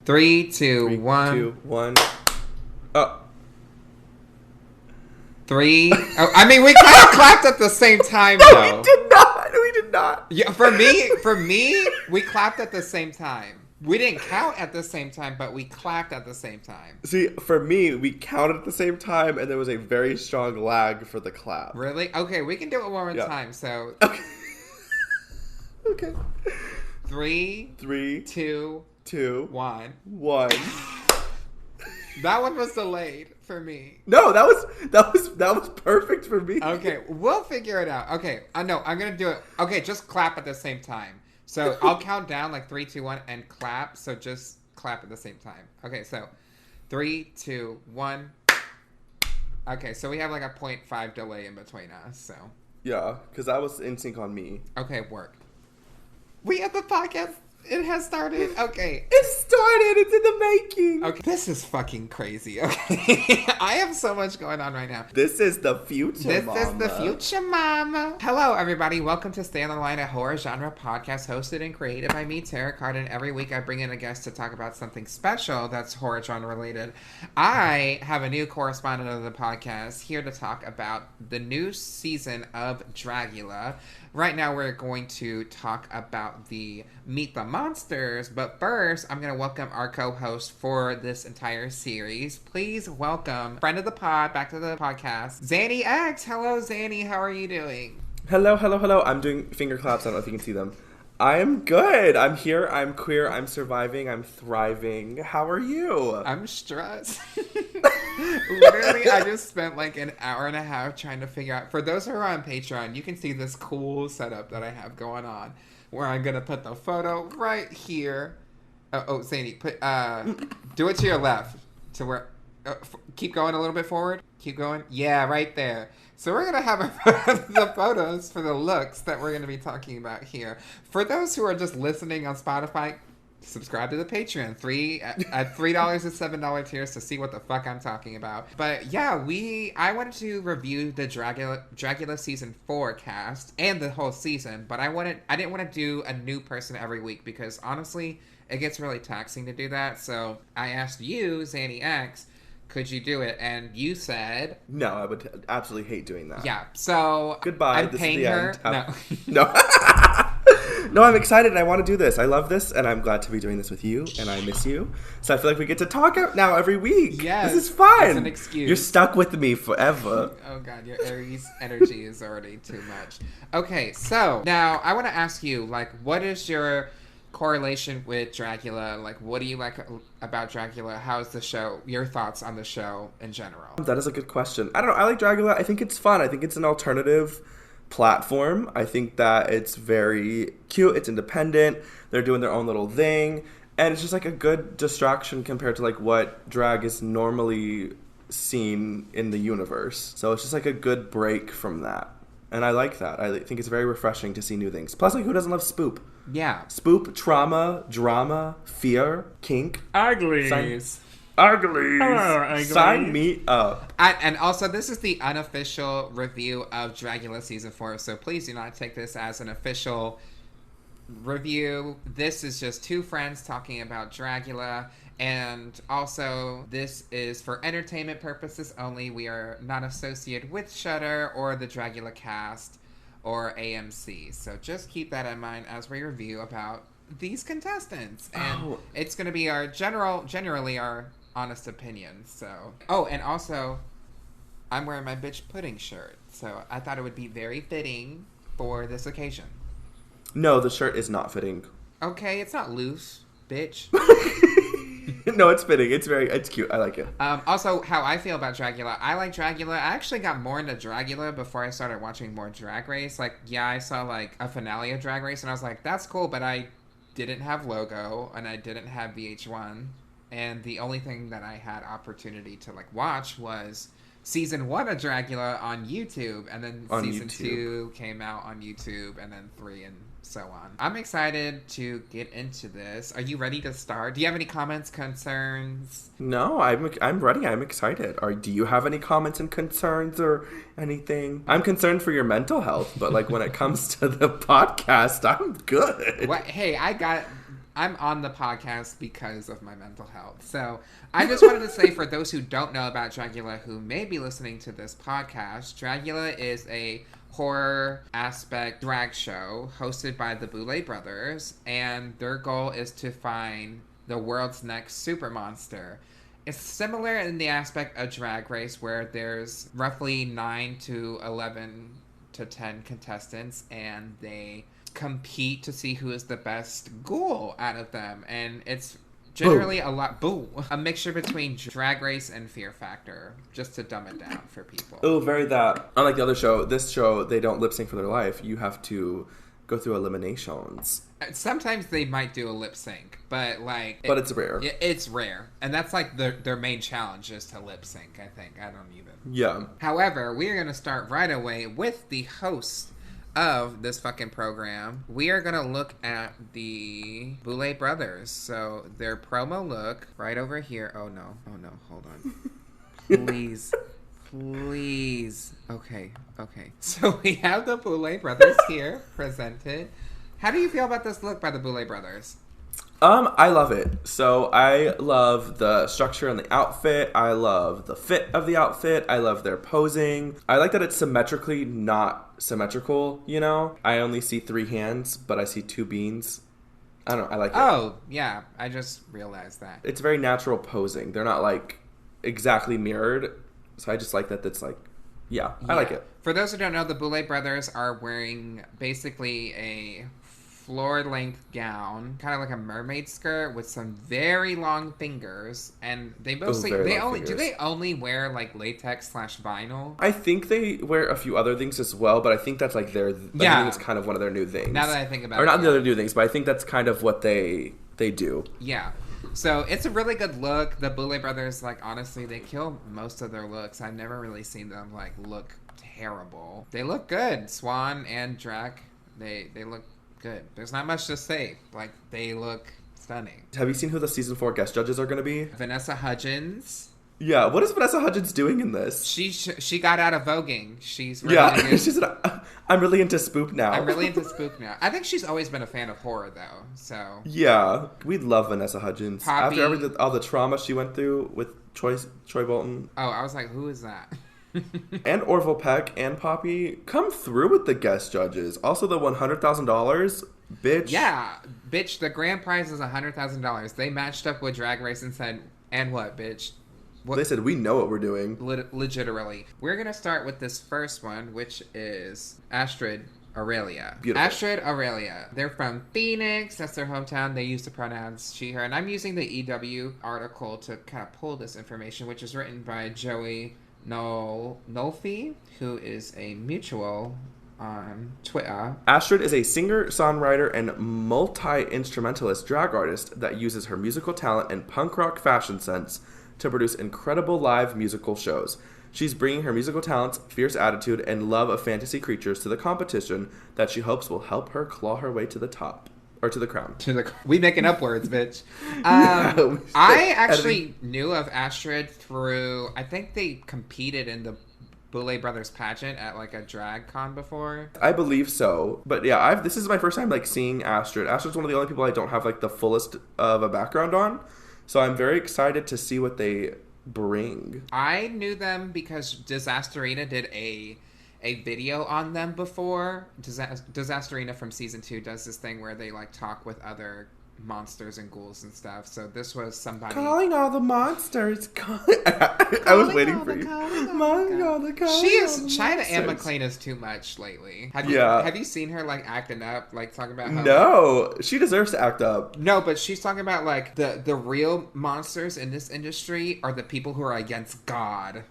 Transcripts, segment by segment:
3, 2, 3, 1. 2, 1. Oh. 3. Oh, I mean, we kind of clapped at the same time, though. No, we did not. We did not. Yeah, for me, we clapped at the same time. We didn't count at the same time, but we clapped at the same time. See, for me, we counted at the same time, and there was a very strong lag for the clap. Really? Okay, we can do it one more time. So. Okay. Okay. 3, 2, 1. That one was delayed for me. No, that was perfect for me. Okay, we'll figure it out. Okay, no, I'm gonna do it. Okay, just clap at the same time. So I'll count down like 3, 2, 1 and clap. So just clap at the same time. Okay, so 3, 2, 1. Okay, so we have like a 0.5 delay in between us. So yeah, because that was in sync on me. Okay, work. We have the podcast. It has started. Okay. It started. It's in the making. Okay. This is fucking crazy. Okay. I have so much going on right now. This is the future, This is the future, mama. Hello, everybody. Welcome to Stay on the Line, a horror genre podcast hosted and created by me, Tara Cardin. Every week I bring in a guest to talk about something special that's horror genre related. I have a new correspondent of the podcast here to talk about the new season of Dragula. Right now, we're going to talk about the Meet the Monsters, but first, I'm going to welcome our co-host for this entire series. Please welcome friend of the pod, back to the podcast, Zanny X. Hello, Zanny. How are you doing? Hello. I'm doing finger claps. I don't know if you can see them. I am good. I'm here. I'm queer. I'm surviving. I'm thriving. How are you? I'm stressed. Literally, I just spent like an hour and a half trying to figure out. For those who are on Patreon, you can see this cool setup that I have going on, where I'm gonna put the photo right here. Zanny, do it to your left, to where. Keep going a little bit forward. Keep going. Yeah, right there. So we're going to have the photos for the looks that we're going to be talking about here. For those who are just listening on Spotify, subscribe to the Patreon. At $3 and $7 tiers to see what the fuck I'm talking about. But yeah, I wanted to review the Dragula season 4 cast and the whole season, but I didn't want to do a new person every week because honestly, it gets really taxing to do that. So I asked you, Zanny X, could you do it? And you said... No, I would absolutely hate doing that. Yeah, so... Goodbye. I'm paying her. No. No, I'm excited and I want to do this. I love this and I'm glad to be doing this with you and I miss you. So I feel like we get to talk out now every week. Yes. This is fun. It's an excuse. You're stuck with me forever. Oh God, your Aries energy is already too much. Okay, so now I want to ask you, like, what is your correlation with Dragula? Like, what do you like about Dragula? How's the show? Your thoughts on the show in general? That is a good question. I don't know. I like Dragula. I think it's fun. I think it's an alternative platform. I think that it's very cute. It's independent. They're doing their own little thing. And it's just like a good distraction compared to like what drag is normally seen in the universe. So it's just like a good break from that. And I like that. I think it's very refreshing to see new things. Plus, like, who doesn't love spoop? Yeah. Spoop, trauma, drama, fear, kink. Uglies. Uglies. Hello, uglies. Sign me up. And also, this is the unofficial review of Dragula Season 4, so please do not take this as an official review. This is just two friends talking about Dragula, and also, this is for entertainment purposes only. We are not associated with Shudder or the Dragula cast or AMC, so just keep that in mind as we review about these contestants. And it's going to be our generally our honest opinions. So, and also, I'm wearing my bitch pudding shirt, so I thought it would be very fitting for this occasion. No, the shirt is not fitting. Okay, it's not loose, bitch. No, it's fitting. It's cute. I like it. Also, how I feel about Dragula. I like Dragula. I actually got more into Dragula before I started watching more Drag Race. Like, yeah, I saw, like, a finale of Drag Race, and I was like, that's cool, but I didn't have Logo, and I didn't have VH1. And the only thing that I had opportunity to, like, watch was Season 1 of Dragula on YouTube, and then Season 2 came out on YouTube, and then 3 and so on. I'm excited to get into this. Are you ready to start? Do you have any comments, concerns? No, I'm ready. I'm excited. Do you have any comments and concerns or anything? I'm concerned for your mental health, but like when it comes to the podcast, I'm good. What? Hey, I got I'm on the podcast because of my mental health. So I just wanted to say, for those who don't know about Dragula, who may be listening to this podcast, Dragula is a horror aspect drag show hosted by the Boule Brothers, and their goal is to find the world's next super monster. It's similar in the aspect of Drag Race, where there's roughly 9 to 11 to 10 contestants, and they compete to see who is the best ghoul out of them. And it's generally a mixture between Drag Race and Fear Factor, just to dumb it down for people. Oh, very that. Unlike the other show, this show, they don't lip sync for their life. You have to go through eliminations. Sometimes they might do a lip sync, but but it's rare. It's rare, and that's like their main challenge is to lip sync. I think I don't even. Yeah. However, we are gonna start right away with the host of this fucking program. We are gonna look at the Boule Brothers. So their promo look right over here. Oh no, hold on, please. Okay. So we have the Boule Brothers here presented. How do you feel about this look by the Boule Brothers? I love it. So I love the structure and the outfit. I love the fit of the outfit. I love their posing. I like that it's symmetrically not symmetrical, you know? I only see 3 hands, but I see 2 beans. I don't know. I like it. Oh, yeah. I just realized that. It's very natural posing. They're not like exactly mirrored. So I just like that that's like, yeah, I like it. For those who don't know, the Boule Brothers are wearing basically a floor-length gown, kind of like a mermaid skirt with some very long fingers, and they mostly do they only wear like latex/vinyl? I think they wear a few other things as well, but I think that's like I think it's kind of one of their new things. Now that I think about it, or not the other new things, but I think that's kind of what they do. Yeah. So it's a really good look. The Boule Brothers, like, honestly, they kill most of their looks. I've never really seen them like look terrible. They look good. Swan and Drac, they look good. There's not much to say. Like, they look stunning. Have you seen who the season 4 guest judges are going to be? Vanessa Hudgens. Yeah, what is Vanessa Hudgens doing in this? She got out of voguing. She's really she said, I'm really into spook now. I think she's always been a fan of horror, though. So yeah, we love Vanessa Hudgens. Poppy. After all the trauma she went through with Troy Bolton. Oh, I was like, who is that? And Orville Peck and Poppy come through with the guest judges. Also, the $100,000, bitch. Yeah, bitch. The grand prize is $100,000. They matched up with Drag Race and said, "And what, bitch?" What? They said, we know what we're doing. Literally. We're going to start with this first one, which is Astrid Aurelia. Beautiful. Astrid Aurelia. They're from Phoenix. That's their hometown. They use the pronouns she, her. And I'm using the EW article to kind of pull this information, which is written by Jolie Nolfi, who is a mutual on Twitter. Astrid is a singer, songwriter, and multi-instrumentalist drag artist that uses her musical talent and punk rock fashion sense to produce incredible live musical shows. She's bringing her musical talents, fierce attitude, and love of fantasy creatures to the competition that she hopes will help her claw her way to the top. Or to the crown. We making up words, bitch. I actually knew of Astrid through, I think they competed in the Boule Brothers pageant at like a drag con before. I believe so. But yeah, this is my first time like seeing Astrid. Astrid's one of the only people I don't have like the fullest of a background on. So I'm very excited to see what they bring. I knew them because Disasterina did a video on them before. Disasterina from season 2 does this thing where they like talk with other monsters and ghouls and stuff. So this was somebody calling all the monsters. I was waiting for you. She is China and McLean is too much lately. Have you seen her like acting up, like talking about how no, she deserves to act up. No, but she's talking about like the real monsters in this industry are the people who are against God.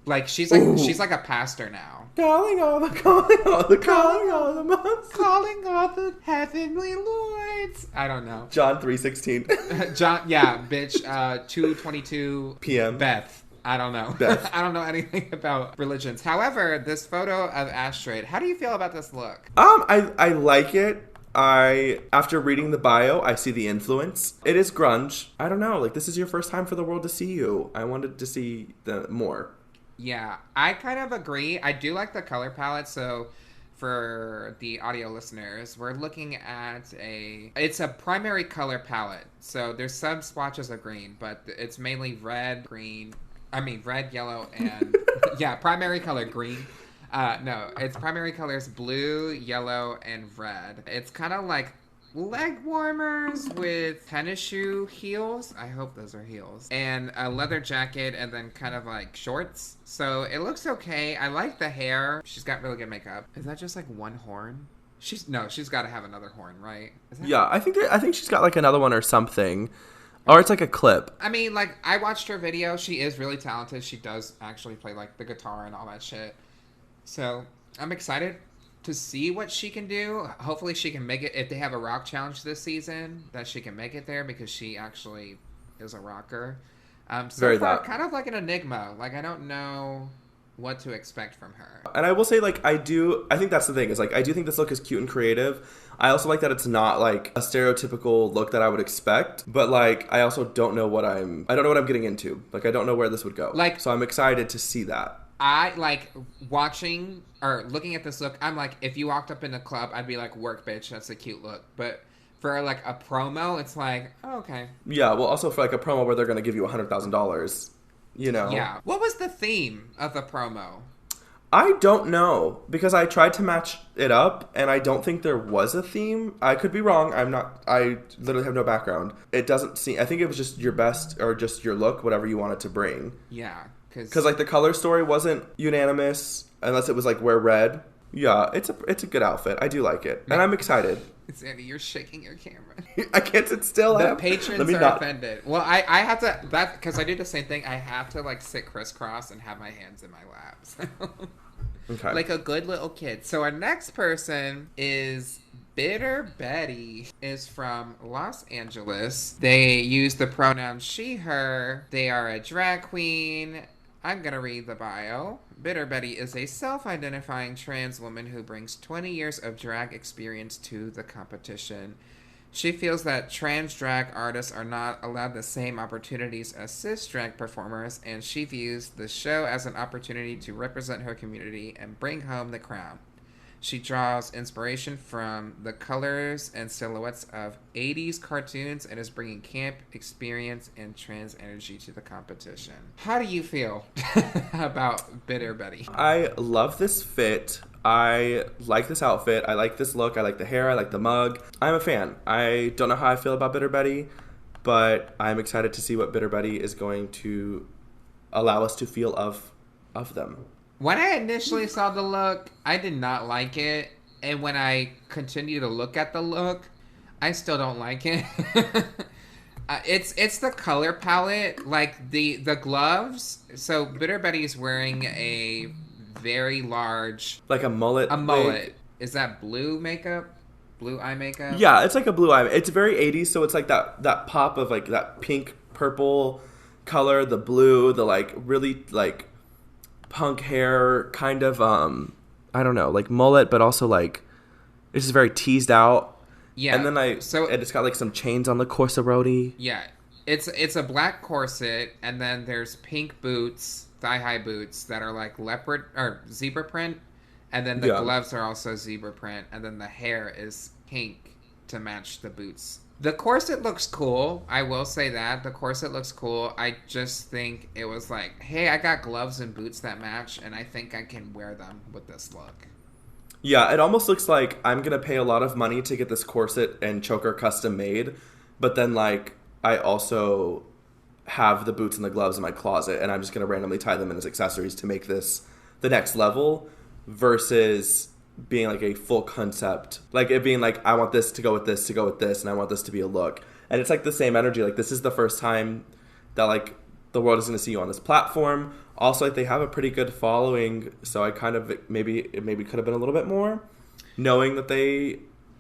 Like she's like a pastor now. Calling all the monsters. Calling all the heavenly lords. I don't know. John 3:16. John, yeah, bitch. 2:22 p.m. Beth. I don't know. Beth. I don't know anything about religions. However, this photo of Astrid, how do you feel about this look? I like it. After reading the bio, I see the influence. It is grunge. I don't know. Like, this is your first time for the world to see you. I wanted to see more. Yeah, I kind of agree. I do like the color palette. So for the audio listeners, we're looking at it's a primary color palette. So there's some splotches of green, but it's mainly red, yellow, and yeah, primary color green. No, its primary colors blue, yellow, and red. It's kind of like leg warmers with tennis shoe heels. I hope those are heels. And a leather jacket and then kind of like shorts. So it looks okay. I like the hair. She's got really good makeup. Is that just like one horn? She's got to have another horn, right? Yeah, I think she's got like another one or something. Or it's like a clip. I mean, like, I watched her video. She is really talented. She does actually play like the guitar and all that shit. So I'm excited to see what she can do. Hopefully she can make it. If they have a rock challenge this season, that she can make it there, because she actually is a rocker. So far, kind of like an enigma. Like, I don't know what to expect from her. And I will say, like, I think that's the thing, is like, I do think this look is cute and creative. I also like that it's not like a stereotypical look that I would expect, but like, I also don't know what I'm getting into. Like, I don't know where this would go. Like, so I'm excited to see that. I like watching or looking at this look. I'm like, if you walked up in the club, I'd be like, work, bitch. That's a cute look. But for like a promo, it's like, oh, okay. Yeah. Well, also for like a promo where they're going to give you $100,000, you know? Yeah. What was the theme of the promo? I don't know, because I tried to match it up and I don't think there was a theme. I could be wrong. I literally have no background. It doesn't seem, I think it was just your best or just your look, whatever you wanted to bring. Yeah. Because like the color story wasn't unanimous unless it was like wear red. Yeah, it's a good outfit. I do like it, and I'm excited. Zanny, you're shaking your camera. I can't sit still. The patrons are offended. Well, I have to, because I do the same thing. I have to like sit crisscross and have my hands in my lap. So. Okay. Like a good little kid. So our next person is Bitter Betty, is from Los Angeles. They use the pronoun she, her. They are a drag queen. I'm going to read the bio. Bitter Betty is a self-identifying trans woman who brings 20 years of drag experience to the competition. She feels that trans drag artists are not allowed the same opportunities as cis drag performers, and she views the show as an opportunity to represent her community and bring home the crown. She draws inspiration from the colors and silhouettes of 80s cartoons and is bringing camp experience and trans energy to the competition. How do you feel about Bitter Betty? I love this fit. I like this outfit. I like this look. I like the hair. I like the mug. I'm a fan. I don't know how I feel about Bitter Betty, but I'm excited to see what Bitter Betty is going to allow us to feel of them. When I initially saw the look, I did not like it. And when I continue to look at the look, I still don't like it. It's the color palette, like the gloves. So Bitter Betty's wearing a very large... Like a mullet. A mullet. Is that blue makeup? Blue eye makeup? Yeah, it's like a blue eye. It's very 80s, so it's like that pop of like that pink, purple color, the blue, the like really like... punk hair, kind of I don't know, like mullet, but also like it's just very teased out. Yeah. And then and it's got like some chains on the corset. Yeah. It's a black corset, and then there's pink boots, thigh-high boots that are like leopard or zebra print, and then the gloves are also zebra print, and then the hair is pink to match the boots. The corset looks cool. I will say that. The corset looks cool. I just think it was like, hey, I got gloves and boots that match, and I think I can wear them with this look. Yeah, it almost looks like I'm going to pay a lot of money to get this corset and choker custom made, but then, like, I also have the boots and the gloves in my closet, and I'm just going to randomly tie them in as accessories to make this the next level, versus... being like a full concept, like it being like, I want this to go with this to go with this, and I want this to be a look. And it's like the same energy, like this is the first time that like the world is going to see you on this platform. Also, like they have a pretty good following, so I kind of maybe could have been a little bit more, knowing that they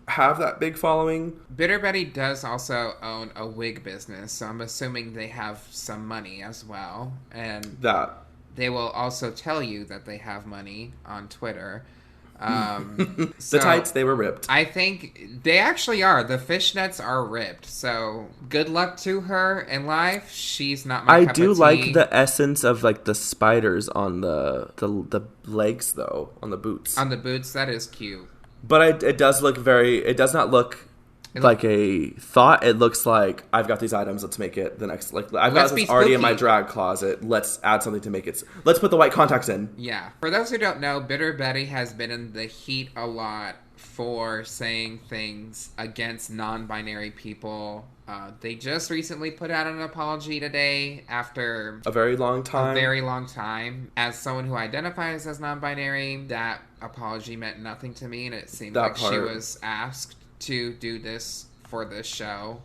have that big following. Bitter Betty does also own a wig business, so I'm assuming they have some money as well, and that they will also tell you that they have money on Twitter. The tights, they were ripped. I think they actually are. The fishnets are ripped. So good luck to her in life. She's not my cup of tea. I do like the essence of like the spiders on the legs though, on the boots. On the boots, that is cute. But it does look it does not look like a thought. It looks like I've got these items. Let's make it the next. Like I've got this already in my drag closet. Let's add something to make it. Let's put the white contacts in. Yeah. For those who don't know, Bitter Betty has been in the heat a lot for saying things against non-binary people. They just recently put out an apology today after a very long time. As someone who identifies as non-binary, that apology meant nothing to me, and it seemed like she was asked to do this for this show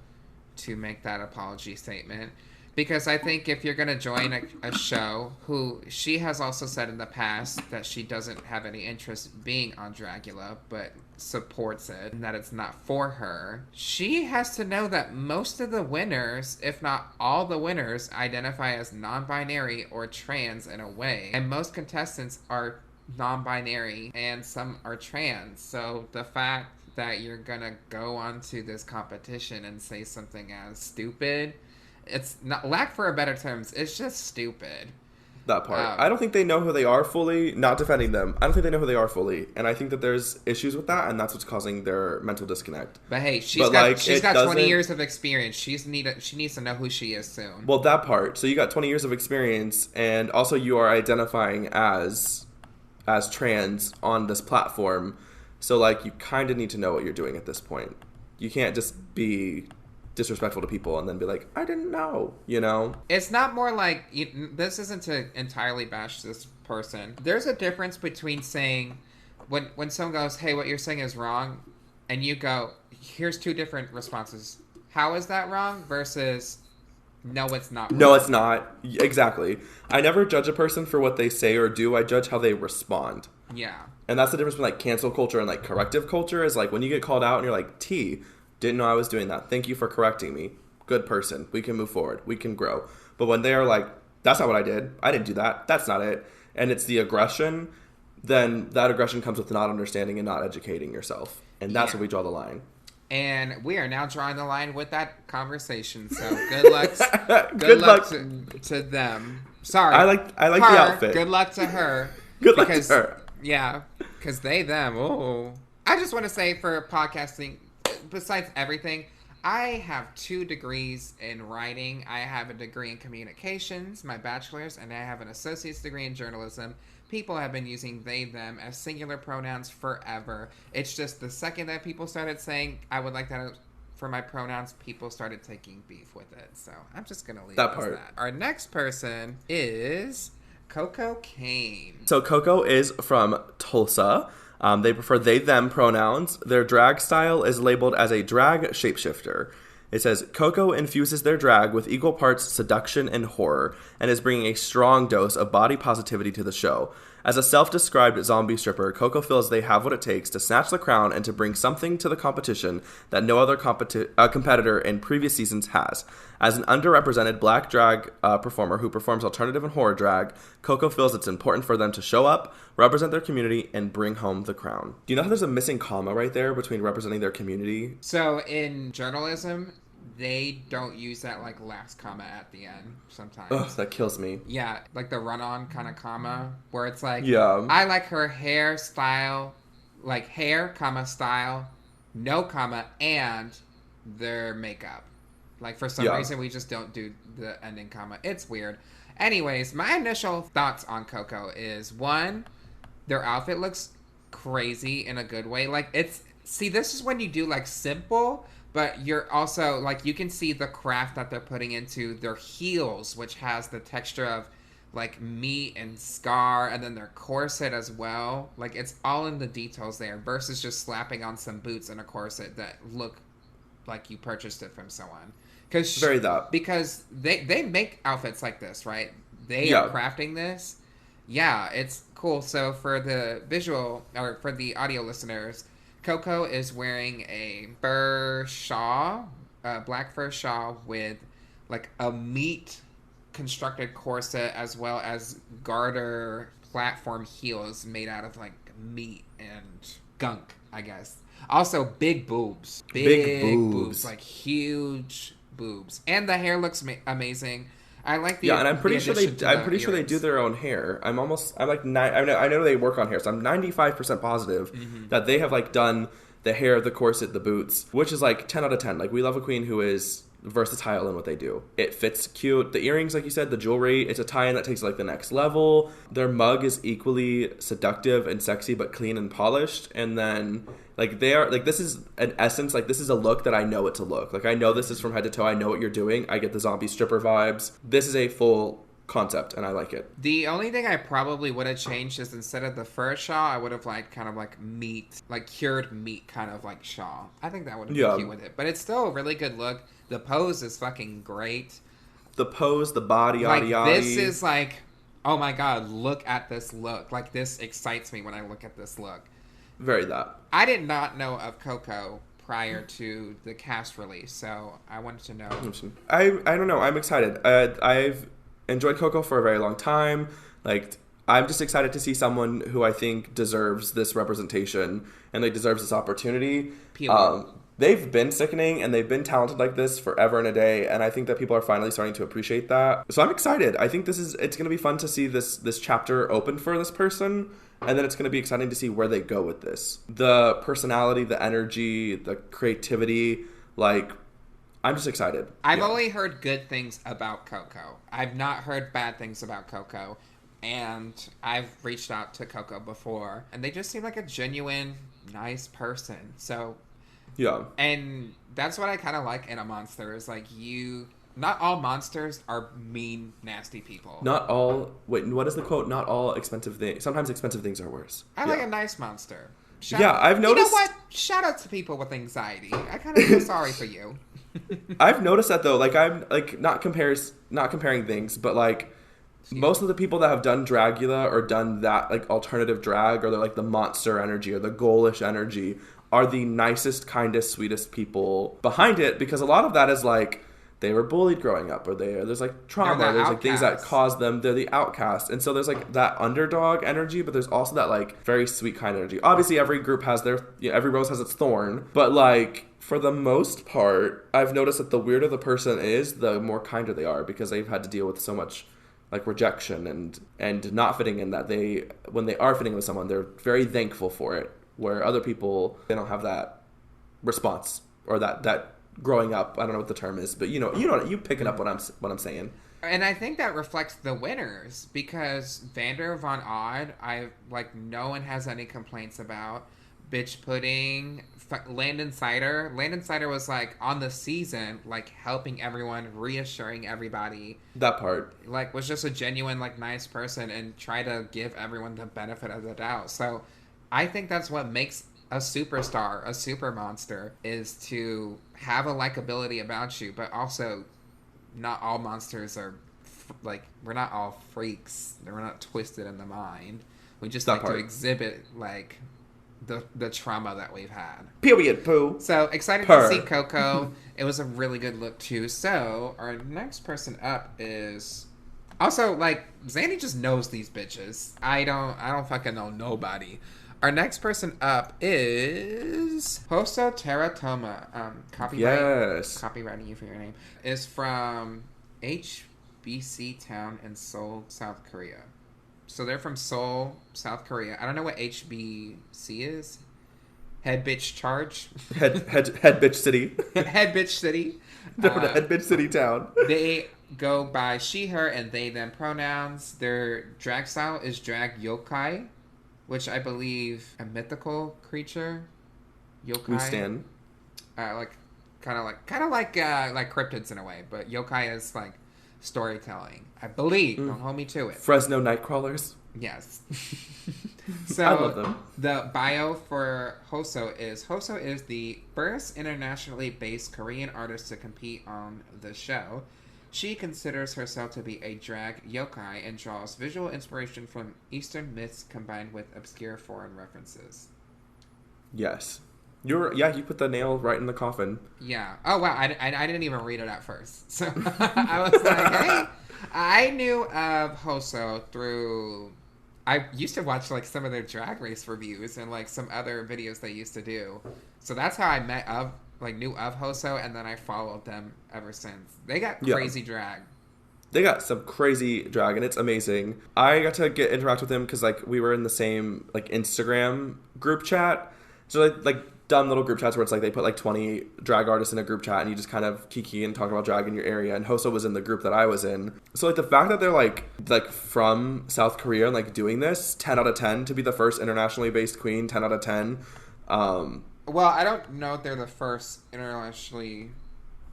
to make that apology statement. Because I think if you're going to join a show, who she has also said in the past that she doesn't have any interest being on Dragula, but supports it and that it's not for her, she has to know that most of the winners, if not all the winners, identify as non-binary or trans in a way. And most contestants are non-binary and some are trans. So the fact that you're gonna go onto this competition and say something as stupid, it's not, lack for a better terms, it's just stupid. That part. I don't think they know who they are fully. Not defending them. I don't think they know who they are fully. And I think that there's issues with that, and that's what's causing their mental disconnect. But hey, she's got 20 years of experience. She needs to know who she is soon. Well, that part. So you got 20 years of experience, and also you are identifying as trans on this platform. So, like, you kind of need to know what you're doing at this point. You can't just be disrespectful to people and then be like, I didn't know, you know? It's not more like, this isn't to entirely bash this person. There's a difference between saying, when someone goes, hey, what you're saying is wrong, and you go, here's two different responses. How is that wrong? Versus, no, it's not wrong. No, it's not. Exactly. I never judge a person for what they say or do. I judge how they respond. Yeah. And that's the difference between, like, cancel culture and, like, corrective culture is, like, when you get called out and you're like, T, didn't know I was doing that. Thank you for correcting me. Good person. We can move forward. We can grow. But when they're like, that's not what I did. I didn't do that. That's not it. And it's the aggression, then that aggression comes with not understanding and not educating yourself. And that's where we draw the line. And we are now drawing the line with that conversation. So good luck. Good luck to them. Sorry. I like the outfit. Good luck to her. Good luck to her. Yeah. Because them. Oh. I just want to say for podcasting, besides everything, I have 2 degrees in writing. I have a degree in communications, my bachelor's, and I have an associate's degree in journalism. People have been using they, them as singular pronouns forever. It's just the second that people started saying, I would like that for my pronouns, people started taking beef with it. So I'm just going to leave that part. Our next person is Coco Cane. So Coco is from Tulsa. They prefer they, them pronouns. Their drag style is labeled as a drag shapeshifter. It says, Coco infuses their drag with equal parts seduction and horror, and is bringing a strong dose of body positivity to the show. As a self-described zombie stripper, Coco feels they have what it takes to snatch the crown and to bring something to the competition that no other competitor in previous seasons has. As an underrepresented black drag performer who performs alternative and horror drag, Coco feels it's important for them to show up, represent their community, and bring home the crown. Do you know how there's a missing comma right there between representing their community? So in journalism, they don't use that, like, last comma at the end sometimes. Ugh, that kills me. Yeah, like the run-on kind of comma, where it's like, yeah, I like her hairstyle, like hair, comma, style, no comma, and their makeup. Like, for some reason, we just don't do the ending comma. It's weird. Anyways, my initial thoughts on Coco is, 1, their outfit looks crazy in a good way. Like, this is when you do, like, simple, but you're also, like, you can see the craft that they're putting into their heels, which has the texture of, like, meat and scar, and then their corset as well. Like, it's all in the details there, versus just slapping on some boots and a corset that look like you purchased it from someone. Because they make outfits like this, right? They are crafting this. Yeah, it's cool. So for the visual, or for the audio listeners, Coco is wearing a fur shawl, a black fur shawl with, like, a meat constructed corset, as well as garter platform heels made out of, like, meat and gunk, I guess. Also, big boobs. Big boobs. Like, huge boobs. And the hair looks amazing. I like the yeah, and I'm pretty sure they do their own hair. I know they work on hair, so I'm 95% positive that they have like done the hair, the corset, the boots, which is like 10 out of 10. Like, we love a queen who is versatile in what they do. It fits cute. The earrings, like you said, the jewelry, it's a tie-in that takes it like the next level. Their mug is equally seductive and sexy, but clean and polished. And then like they are like, this is an essence, like this is a look that I know it to look. Like, I know this is from head to toe. I know what you're doing. I get the zombie stripper vibes. This is a full concept and I like it. The only thing I probably would have changed is instead of the fur shawl, I would have like kind of like meat, like cured meat kind of like shawl. I think that would have been cute with it. But it's still a really good look. The pose is fucking great. The pose, the body, like, yaddy. This is like, oh my god, look at this look. Like, this excites me when I look at this look. Very that. I did not know of Coco prior to the cast release, so I wanted to know. I don't know. I'm excited. I've enjoyed Coco for a very long time. Like, I'm just excited to see someone who I think deserves this representation and like deserves this opportunity. They've been sickening and they've been talented like this forever and a day, and I think that people are finally starting to appreciate that. So I'm excited. I think it's going to be fun to see this chapter open for this person, and then it's going to be exciting to see where they go with this. The personality, the energy, the creativity, like, I'm just excited. I've only heard good things about Coco. I've not heard bad things about Coco. And I've reached out to Coco before. And they just seem like a genuine, nice person. So, yeah. And that's what I kind of like in a monster. Is like not all monsters are mean, nasty people. What is the quote? Not all expensive things. Sometimes expensive things are worse. I like a nice monster. I've noticed. You know what? Shout out to people with anxiety. I kind of feel sorry for you. I've noticed that though. Like, I'm like not comparing things, but like most of the people that have done Dragula or done that like alternative drag, or they're like the monster energy or the ghoulish energy, are the nicest, kindest, sweetest people behind it, because a lot of that is like they were bullied growing up, or there's like trauma, there's like things that cause them, they're the outcast, and so there's like that underdog energy, but there's also that like very sweet, kind energy. Obviously every group has every rose has its thorn, but like for the most part, I've noticed that the weirder the person is, the more kinder they are, because they've had to deal with so much like rejection and not fitting in, that when they are fitting with someone, they're very thankful for it, where other people, they don't have that response or that growing up. I don't know what the term is, but you picking up what I'm saying. And I think that reflects the winners, because Vander Von Odd, no one has any complaints about. Bitch Pudding, Landon Cider. Landon Cider was like on the season, like helping everyone, reassuring everybody. That part. Like, was just a genuine, like, nice person and try to give everyone the benefit of the doubt. So I think that's what makes a superstar, a super monster, is to have a likability about you, but also not all monsters are, we're not all freaks. We're not twisted in the mind. We just like to exhibit, like, the trauma that we've had. Period, poo. So, excited to see Coco. It was a really good look, too. So, our next person up is... Also, like, Zanny just knows these bitches. I don't fucking know nobody. Our next person up is Hoso Teratoma. Copywriting you for your name. Is from HBC Town in Seoul, South Korea. So they're from Seoul, South Korea. I don't know what HBC is. Head bitch charge. Head bitch city. Head bitch city. Head bitch city town. They go by she, her, and they, them pronouns. Their drag style is drag yokai, which I believe a mythical creature. Yokai. We stand. Kind of like cryptids in a way, but yokai is like storytelling, I believe. Don't hold me to it. Fresno Nightcrawlers. Yes. So I love them. The bio for Hoso is the first internationally based Korean artist to compete on the show. She considers herself to be a drag yokai and draws visual inspiration from Eastern myths combined with obscure foreign references. Yes. You put the nail right in the coffin. Yeah. Oh, wow. I didn't even read it at first. So I was like, hey, I knew of Hoso through I used to watch like some of their drag race reviews and like some other videos they used to do. So that's how I knew of Hoso, and then I followed them ever since. They got Yeah. crazy drag. They got some crazy drag, and it's amazing. I got to interact with them because like we were in the same like Instagram group chat. So like dumb little group chats where it's like they put like 20 drag artists in a group chat and you just kind of kiki and talk about drag in your area. And Hoso was in the group that I was in. So like the fact that they're like from South Korea and like doing this, 10 out of 10 to be the first internationally based queen, 10 out of 10. Well, I don't know if they're the first internationally.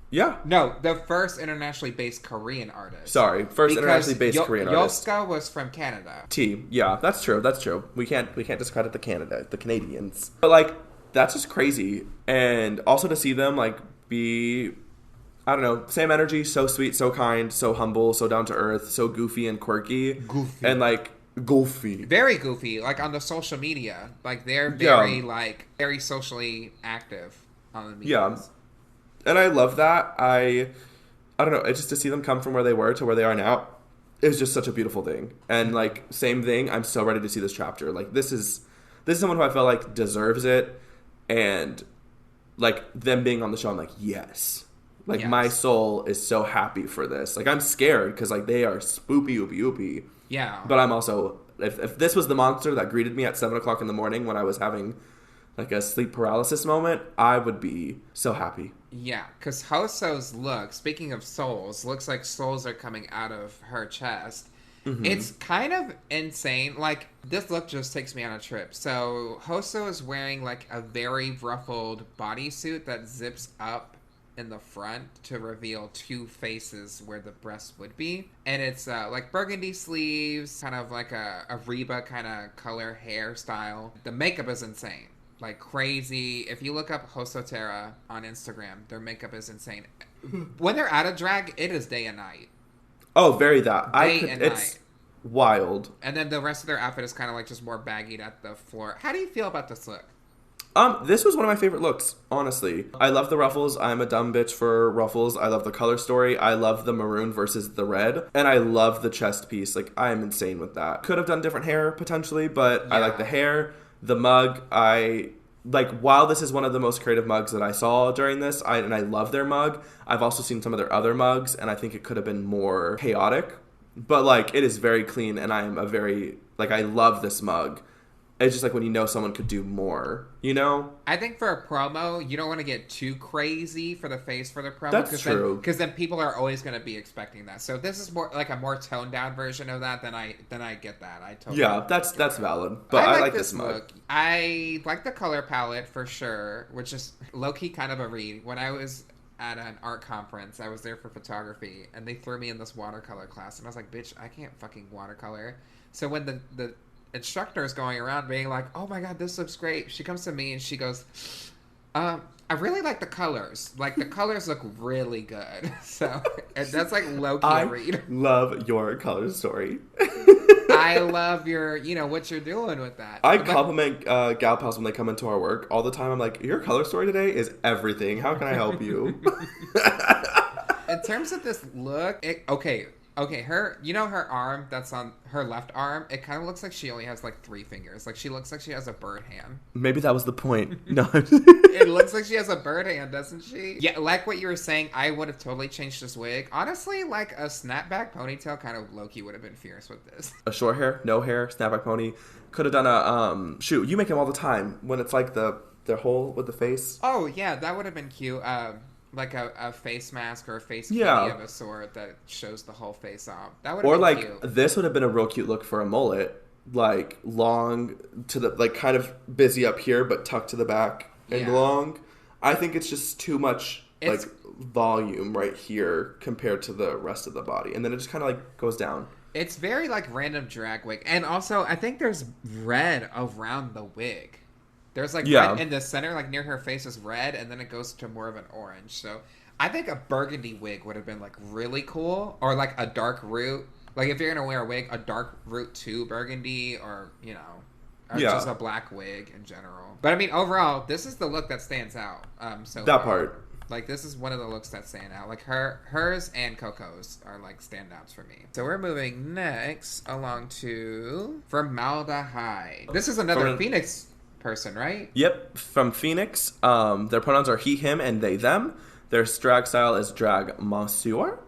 Yeah. No, the first internationally based Korean artist. Sorry, first internationally based Korean artist. Yoska was from Canada. Yeah, that's true. That's true. We can't discredit the Canadians. But like that's just crazy. And also to see them like be, I don't know, same energy, so sweet, so kind, so humble, so down to earth, so goofy and quirky. And like goofy. Very goofy, like on the social media. Like they're very very socially active on the media. Yeah. And I love that. I don't know, it's just to see them come from where they were to where they are now is just such a beautiful thing. And like same thing, I'm so ready to see this chapter. Like this is someone who I feel like deserves it, and like them being on the show, I'm like, yes. Like my soul is so happy for this. Like I'm scared because like they are spoopy oopy oopy. Yeah. But I'm also, if this was the monster that greeted me at 7 o'clock in the morning when I was having like a sleep paralysis moment, I would be so happy. Yeah, because Hoso's look, speaking of souls, looks like souls are coming out of her chest. Mm-hmm. It's kind of insane. Like, this look just takes me on a trip. So, Hoso is wearing, like, a very ruffled bodysuit that zips up in the front to reveal two faces where the breast would be. And it's, like, burgundy sleeves, kind of like a Reba kind of color hairstyle. The makeup is insane. Like, crazy. If you look up Hosotera on Instagram, their makeup is insane. When they're out of drag, it is day and night. Oh, very that. It's night. Wild. And then the rest of their outfit is kind of like just more baggied at the floor. How do you feel about this look? This was one of my favorite looks, honestly. I love the ruffles. I'm a dumb bitch for ruffles. I love the color story. I love the maroon versus the red. And I love the chest piece. Like, I am insane with that. Could have done different hair, potentially, but I like the hair. The mug, while this is one of the most creative mugs that I saw during this, and I love their mug, I've also seen some of their other mugs, and I think it could have been more chaotic. But, like, it is very clean, and I am I love this mug. It's just like when you know someone could do more, you know? I think for a promo, you don't want to get too crazy for the face for the promo. That's true. Because then people are always going to be expecting that. So this is more like a more toned down version of that, then I get that. I totally that's valid. But I like this mug. Look. I like the color palette for sure, which is low-key kind of a read. When I was at an art conference, I was there for photography, and they threw me in this watercolor class, and I was like, bitch, I can't fucking watercolor. So when the instructor is going around being like, oh my god, this looks great, she comes to me and she goes, I really like the colors. Like, the colors look really good. So, and that's like low-key read. I love your color story. I love your, what you're doing with that. I compliment gal pals when they come into our work all the time. I'm like, your color story today is everything. How can I help you? In terms of this look, Okay, her arm that's on her left arm, it kind of looks like she only has like 3 fingers. Like, she looks like she has a bird hand. Maybe that was the point. No. It looks like she has a bird hand, doesn't she? Yeah, like what you were saying, I would have totally changed this wig. Honestly, like a snapback ponytail kind of low-key would have been fierce with this. A short hair, no hair, snapback pony. Could have done a, shoot, you make them all the time when it's like the hole with the face. Oh, yeah, that would have been cute. Like a face mask or a face kitty of a sort that shows the whole face off. That would have been cute. Or this would have been a real cute look for a mullet, like long to the kind of busy up here but tucked to the back and long. I think it's just too much volume right here compared to the rest of the body, and then it just kind of goes down. It's very random drag wig, and also I think there's red around the wig. There's red in the center, near her face is red, and then it goes to more of an orange. So I think a burgundy wig would have been really cool, or a dark root. Like, if you're gonna wear a wig, a dark root to burgundy, or just a black wig in general. But I mean, overall, this is the look that stands out. So that part. Like, this is one of the looks that stand out. Like, hers and Coco's are, like, standouts for me. So we're moving next along to Formaldehyde. This is another Phoenix person, right? Yep, from Phoenix. Their pronouns are he, him, and they, them. Their drag style is drag monsieur.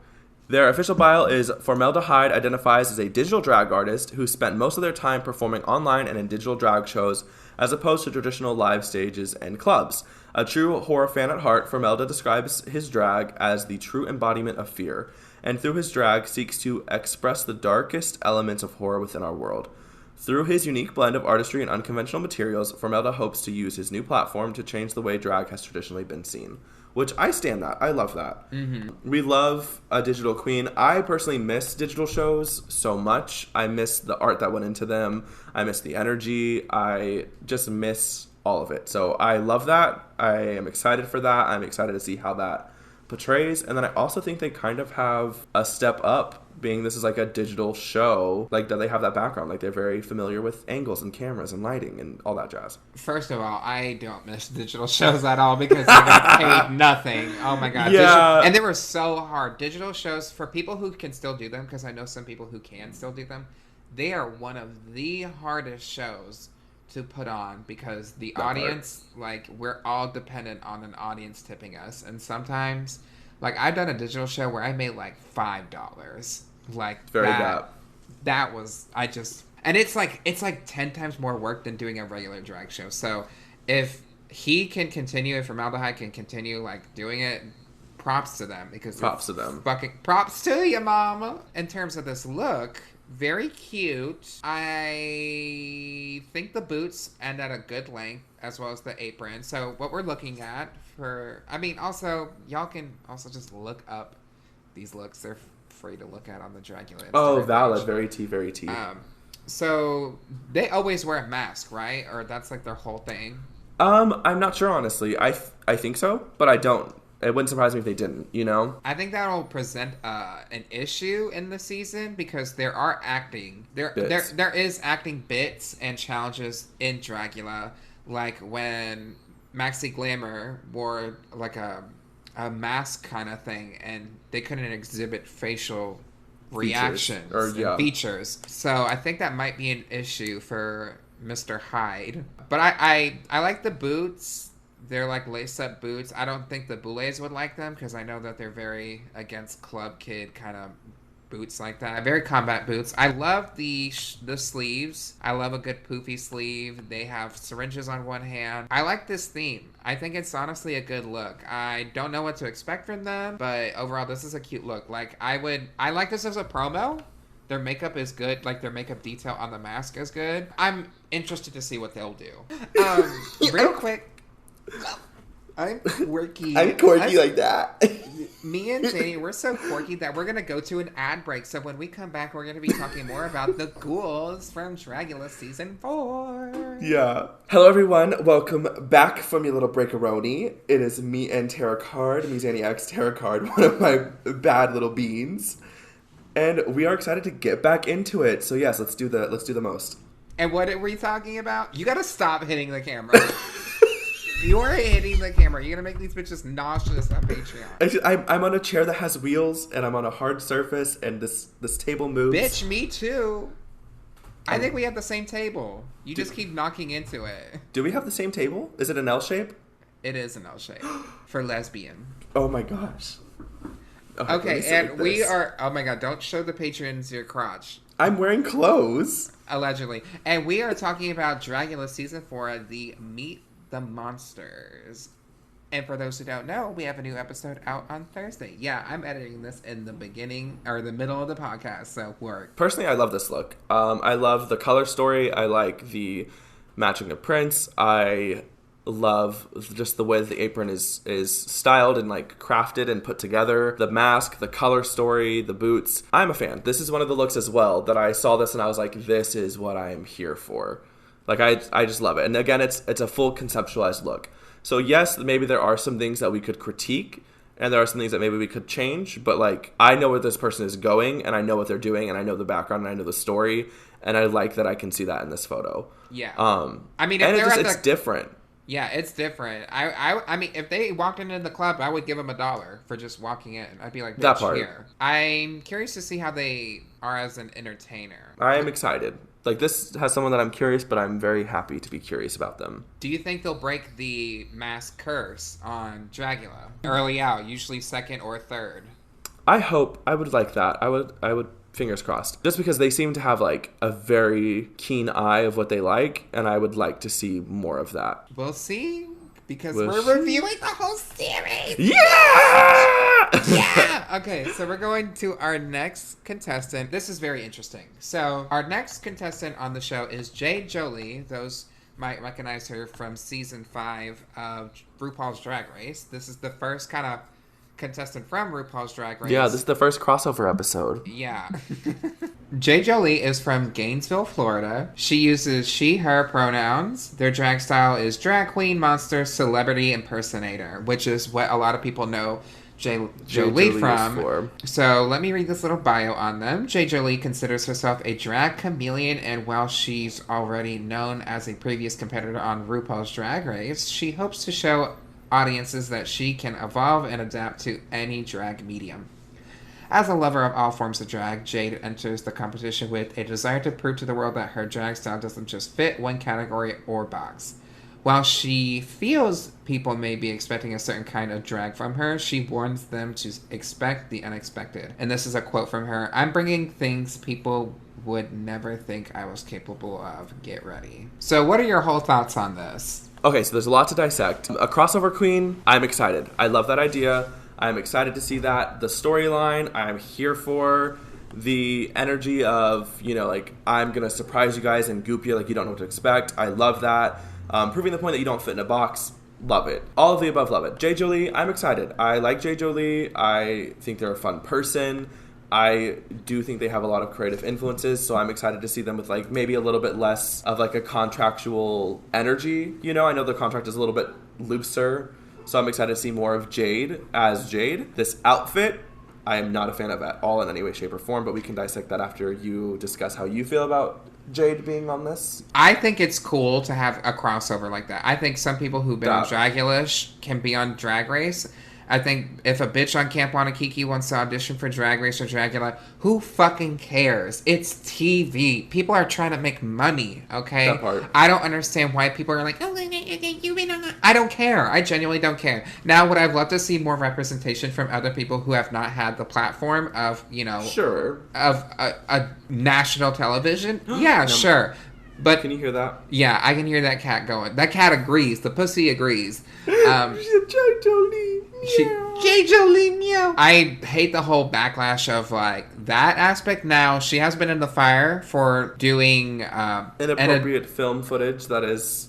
Their official bio is Formaldehyde identifies as a digital drag artist who spent most of their time performing online and in digital drag shows as opposed to traditional live stages and clubs. A true horror fan at heart, Formelda describes his drag as the true embodiment of fear, and through his drag seeks to express the darkest elements of horror within our world. Through his unique blend of artistry and unconventional materials, Formelda hopes to use his new platform to change the way drag has traditionally been seen. Which I stand that. I love that. Mm-hmm. We love a digital queen. I personally miss digital shows so much. I miss the art that went into them. I miss the energy. I just miss all of it. So I love that. I am excited for that. I'm excited to see how that portrays. And then I also think they kind of have a step up, being this is like a digital show, like that they have that background, like they're very familiar with angles and cameras and lighting and all that jazz. First of all, I don't miss digital shows at all because I got paid nothing. Oh my god. Yeah. And they were so hard. Digital shows, for people who can still do them, because I know some people who can still do them, they are one of the hardest shows to put on because the audience, like, we're all dependent on an audience tipping us. And sometimes, like, I've done a digital show where I made like $5. Like, very that was, and it's like 10 times more work than doing a regular drag show. So if he can continue, if Formaldehyde can continue, like, doing it, props to them. Because props to them. Fucking props to you, mama. In terms of this look, very cute. I think the boots end at a good length, as well as the apron. So what we're looking at also, y'all can also just look up these looks. They're free to look at on the Dragula. Oh, valid. Very tea, very tea. So they always wear a mask, right? Or that's like their whole thing? I'm not sure, honestly. I think so, but I don't. It wouldn't surprise me if they didn't, you know? I think that'll present an issue in the season because there are acting. There is acting bits and challenges in Dragula. Like when Maxi Glamour wore like a mask kind of thing and they couldn't exhibit facial reactions and features. So I think that might be an issue for Mr. Hyde. But I like the boots. They're like lace-up boots. I don't think the Boules would like them because I know that they're very against club kid kind of boots like that. Very combat boots. I love the sleeves. I love a good poofy sleeve. They have syringes on one hand. I like this theme. I think it's honestly a good look. I don't know what to expect from them, but overall this is a cute look. Like I like this as a promo. Their makeup is good. Like their makeup detail on the mask is good. I'm interested to see what they'll do. Real quick. I'm quirky. I'm quirky like that. Me and Zanny, we're so quirky that we're going to go to an ad break. So when we come back, we're going to be talking more about the ghouls from Dragula Season 4. Yeah. Hello, everyone. Welcome back from your little break-a-roni. It is me and Tarot Card, me, Zanny X, Tarot Card, one of my bad little beans. And we are excited to get back into it. So yes, let's do the most. And what are we talking about? You got to stop hitting the camera. You're hitting the camera. You're going to make these bitches nauseous on Patreon. I'm on a chair that has wheels, and I'm on a hard surface, and this table moves. Bitch, me too. I think we have the same table. You just keep knocking into it. Do we have the same table? Is it an L shape? It is an L shape. For lesbian. Oh my gosh. Okay, and we are... Oh my god, don't show the patrons your crotch. I'm wearing clothes. Allegedly. And we are talking about Dragula Season 4, the Meet the Monsters. And for those who don't know, we have a new episode out on Thursday. Yeah, I'm editing this in the beginning or the middle of the podcast, so work. Personally, I love this look. I love the color story. I like the matching of prints. I love just the way that the apron is styled and like crafted and put together. The mask, the color story, the boots. I'm a fan. This is one of the looks as well that I saw this and I was like, this is what I am here for. Like, I just love it. And again, it's a full conceptualized look. So yes, maybe there are some things that we could critique, and there are some things that maybe we could change, but like, I know where this person is going, and I know what they're doing, and I know the background, and I know the story, and I like that I can see that in this photo. Yeah. I mean, if it's different. Yeah, it's different. I mean, if they walked into the club, I would give them $1 for just walking in. I'd be like, That bitch, part. here. I'm curious to see how they are as an entertainer. I am excited. Like, this has someone that I'm curious, but I'm very happy to be curious about them. Do you think they'll break the mask curse on Dragula? Early out, usually second or third. I would like that. I would fingers crossed. Just because they seem to have like a very keen eye of what they like, and I would like to see more of that. We'll see, because We'll we're see. reviewing the whole series. Yeah! Yeah! Okay, so we're going to our next contestant. This is very interesting. So, our next contestant on the show is Jolie. Those might recognize her from season 5 of RuPaul's Drag Race. This is the first kind of contestant from RuPaul's Drag Race. Yeah, this is the first crossover episode. Yeah. Jolie is from Gainesville, Florida. She uses she, her pronouns. Their drag style is drag queen, monster, celebrity impersonator, which is what a lot of people know Jolie from. So let me read this little bio on them. Jolie considers herself a drag chameleon, and while she's already known as a previous competitor on RuPaul's Drag Race, she hopes to show audiences that she can evolve and adapt to any drag medium. As a lover of all forms of drag, Jade enters the competition with a desire to prove to the world that her drag style doesn't just fit one category or box. While she feels people may be expecting a certain kind of drag from her, she warns them to expect the unexpected. And this is a quote from her: "I'm bringing things people would never think I was capable of. Get ready." So what are your whole thoughts on this? Okay, so there's a lot to dissect. A crossover queen, I'm excited. I love that idea. I'm excited to see that. The storyline, I'm here for. The energy of, you know, like, I'm going to surprise you guys and goop you like you don't know what to expect. I love that. Proving the point that you don't fit in a box, love it. All of the above, love it. Jolie, I'm excited. I like Jolie. I think they're a fun person. I do think they have a lot of creative influences, so I'm excited to see them with, like, maybe a little bit less of, like, a contractual energy. You know, I know the contract is a little bit looser, so I'm excited to see more of Jade as Jade. This outfit, I am not a fan of at all in any way, shape, or form, but we can dissect that after you discuss how you feel about Jade being on this. I think it's cool to have a crossover like that. I think some people who've been on Dragula can be on Drag Race. I think if a bitch on Camp Wanakiki wants to audition for Drag Race or Dragula, who fucking cares? It's TV. People are trying to make money, okay? That part. I don't understand why people are like, oh, you been on. I don't care. I genuinely don't care. Now, would I love to see more representation from other people who have not had the platform of, you know, sure, of a national television? Yeah, sure. But can you hear that? Yeah, I can hear that cat going. That cat agrees. The pussy agrees. She's a Jolie. Jolie meow. I hate the whole backlash of like that aspect. Now she has been in the fire for doing inappropriate film footage that is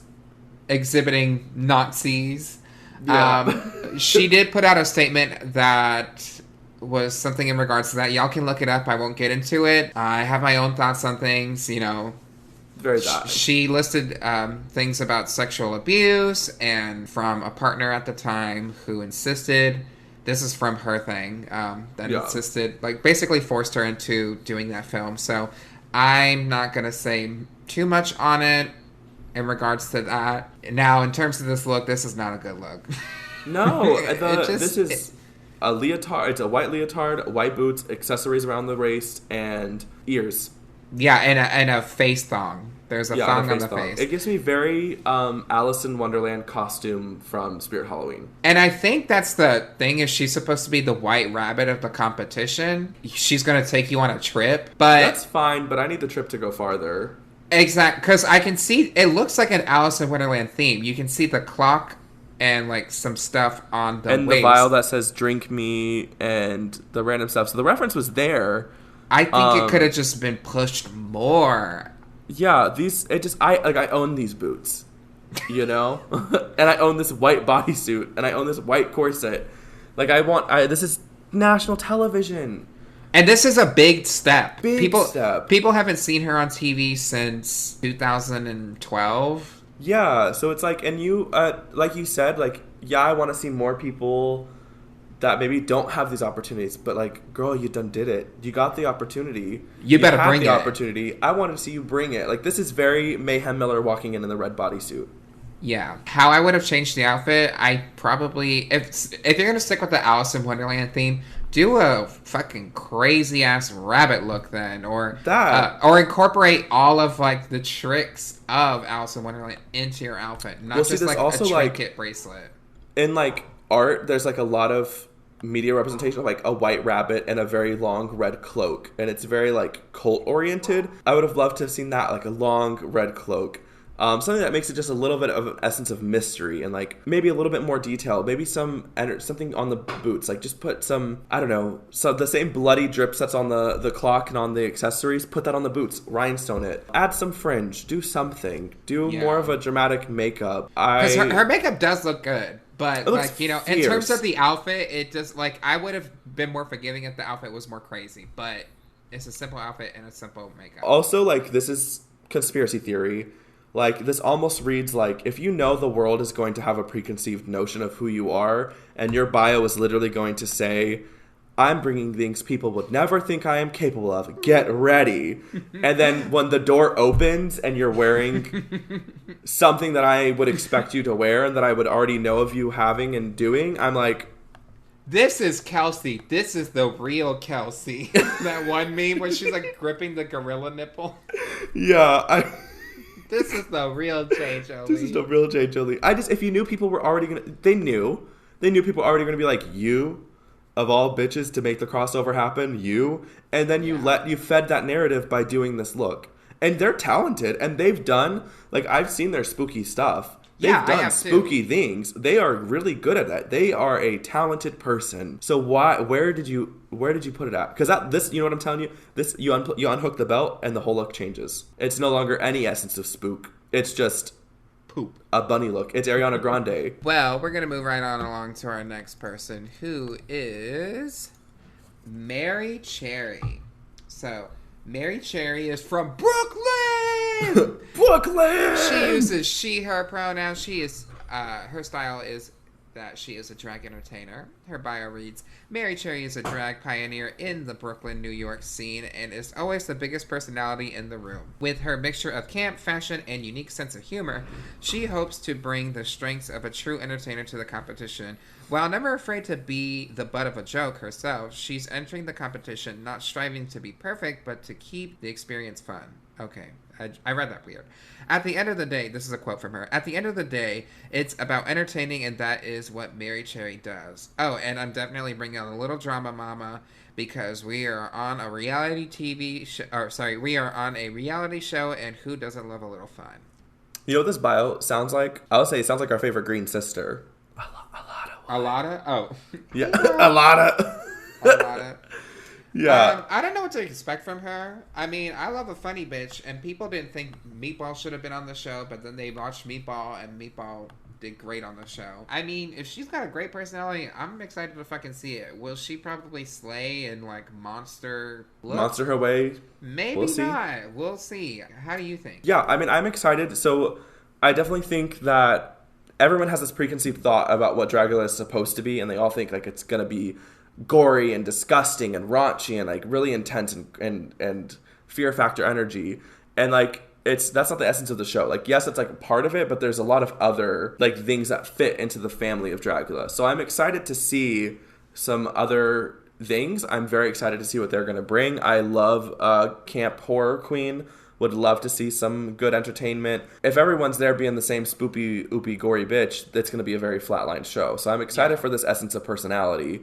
exhibiting Nazis. Yeah. She did put out a statement that was something in regards to that. Y'all can look it up. I won't get into it. I have my own thoughts on things. You know. Very bad. She listed things about sexual abuse and from a partner at the time who insisted, this is from her thing, insisted, like basically forced her into doing that film. So I'm not going to say too much on it in regards to that. Now, in terms of this look, this is not a good look. No, this is a leotard. It's a white leotard, white boots, accessories around the waist, and ears. Yeah, and a face thong. There's a thong on the face. It gives me very Alice in Wonderland costume from Spirit Halloween. And I think that's the thing, is she's supposed to be the white rabbit of the competition. She's going to take you on a trip. But that's fine, but I need the trip to go farther. Exactly, because I can see, it looks like an Alice in Wonderland theme. You can see the clock and like some stuff on the waist. And the vial that says drink me and the random stuff. So the reference was there. I think it could have just been pushed more. Yeah, I own these boots, you know? And I own this white bodysuit, and I own this white corset. Like, this is national television. And this is a big step. Step. People haven't seen her on TV since 2012. Yeah, so it's like, and you, like you said, like, yeah, I want to see more people that maybe don't have these opportunities, but like, girl, you done did it. You got the opportunity. You better bring the opportunity. I want to see you bring it. Like, this is very Mayhem Miller walking in the red bodysuit. Yeah. How I would have changed the outfit, I probably, if you're gonna stick with the Alice in Wonderland theme, do a fucking crazy ass rabbit look then, That. or incorporate all of like the tricks of Alice in Wonderland into your outfit, Well, not see, just there's like a also like trinket bracelet. in like art, there's like a lot of media representation of like a white rabbit and a very long red cloak, and it's very like cult oriented. I would have loved to have seen that, like a long red cloak. Something that makes it just a little bit of an essence of mystery and like maybe a little bit more detail, maybe something on the boots, like just put some, I don't know, so the same bloody drips that's on the clock and on the accessories, put that on the boots, rhinestone it, add some fringe, do something, do more of a dramatic makeup. Because her makeup does look good. But, like, you know, fierce. in terms of the outfit, it just, like, I would have been more forgiving if the outfit was more crazy. But it's a simple outfit and a simple makeup. Also, like, this is conspiracy theory. Like, this almost reads like if you know the world is going to have a preconceived notion of who you are, and your bio is literally going to say, I'm bringing things people would never think I am capable of. Get ready. And then when the door opens and you're wearing something that I would expect you to wear and that I would already know of you having and doing, I'm like, this is Kelsey. This is the real Kelsey. That one meme where she's, like, gripping the gorilla nipple. yeah, This is the real J. Jolie. This is the real J. Jolie. If you knew people were already going to, they knew people were already going to be like, you, of all bitches, to make the crossover happen, you. And then you fed that narrative by doing this look. And they're talented, and they've done, like, I've seen their spooky stuff. They've done spooky things. They are really good at that. They are a talented person. So where did you put it at? Because this, you know what I'm telling you? This, you unhook the belt and the whole look changes. It's no longer any essence of spook. It's just poop. A bunny look. It's Ariana Grande. Well, we're going to move right on along to our next person, who is Mary Cherry. So, Mary Cherry is from Brooklyn! Brooklyn! She uses she, her pronouns. She is, her style is that she is a drag entertainer. Her bio reads, Mary Cherry is a drag pioneer in the Brooklyn, New York scene and is always the biggest personality in the room. With her mixture of camp, fashion, and unique sense of humor, she hopes to bring the strengths of a true entertainer to the competition. While never afraid to be the butt of a joke herself, she's entering the competition not striving to be perfect, but to keep the experience fun. Okay, I read that weird. At the end of the day, this is a quote from her. At the end of the day, it's about entertaining, and that is what Mary Cherry does. Oh, and I'm definitely bringing on a little drama, mama, because we are on a reality TV show. We are on a reality show, and who doesn't love a little fun? You know what this bio sounds like? I would say it sounds like our favorite green sister. A lotta? Oh. Yeah, a lotta. Yeah. I don't know what to expect from her. I mean, I love a funny bitch, and people didn't think Meatball should have been on the show, but then they watched Meatball, and Meatball did great on the show. I mean, if she's got a great personality, I'm excited to fucking see it. Will she probably slay and, like, monster her way? Maybe not. We'll see. How do you think? Yeah, I mean, I'm excited. So I definitely think that everyone has this preconceived thought about what Dragula is supposed to be, and they all think, like, it's gonna be gory and disgusting and raunchy and like really intense and fear factor energy, and like that's not the essence of the show. Like, yes, it's like a part of it, but there's a lot of other like things that fit into the family of Dragula. So I'm excited to see some other things. I'm very excited to see what they're going to bring. I love camp horror queen. Would love to see some good entertainment. If everyone's there being the same spoopy, oopy, gory bitch, that's going to be a very flatline show. So I'm excited for this essence of personality.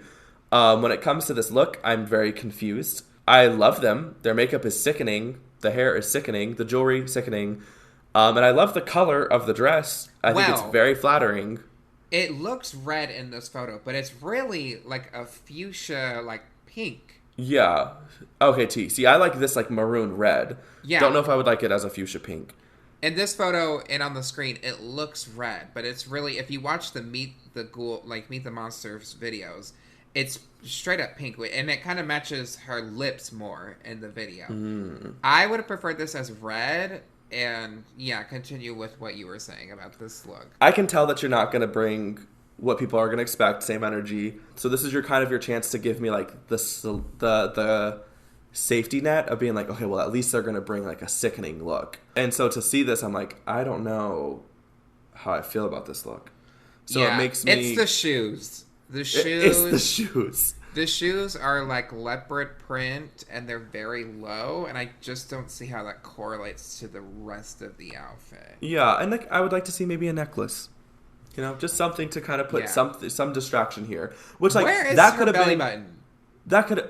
When it comes to this look, I'm very confused. I love them. Their makeup is sickening. The hair is sickening. The jewelry, sickening. And I love the color of the dress. I think it's very flattering. It looks red in this photo, but it's really like a fuchsia, like pink. Yeah. Okay, T. See, I like this like maroon red. Yeah. Don't know if I would like it as a fuchsia pink. In this photo and on the screen, it looks red, but it's really, if you watch the Meet the Monsters videos, it's straight up pink, and it kind of matches her lips more in the video. I would have preferred this as red, and yeah, continue with what you were saying about this look. I can tell that you're not going to bring what people are going to expect, same energy. So this is your chance to give me like the safety net of being like, okay, well, at least they're going to bring like a sickening look. And so to see this, I'm like, I don't know how I feel about this look. So yeah, it makes me... It's the shoes. It's the shoes. The shoes are like leopard print, and they're very low, and I just don't see how that correlates to the rest of the outfit. Yeah, and like I would like to see maybe a necklace. You know, just something to kind of put some distraction here. Which, like, where is that your could have belly been... button? That could...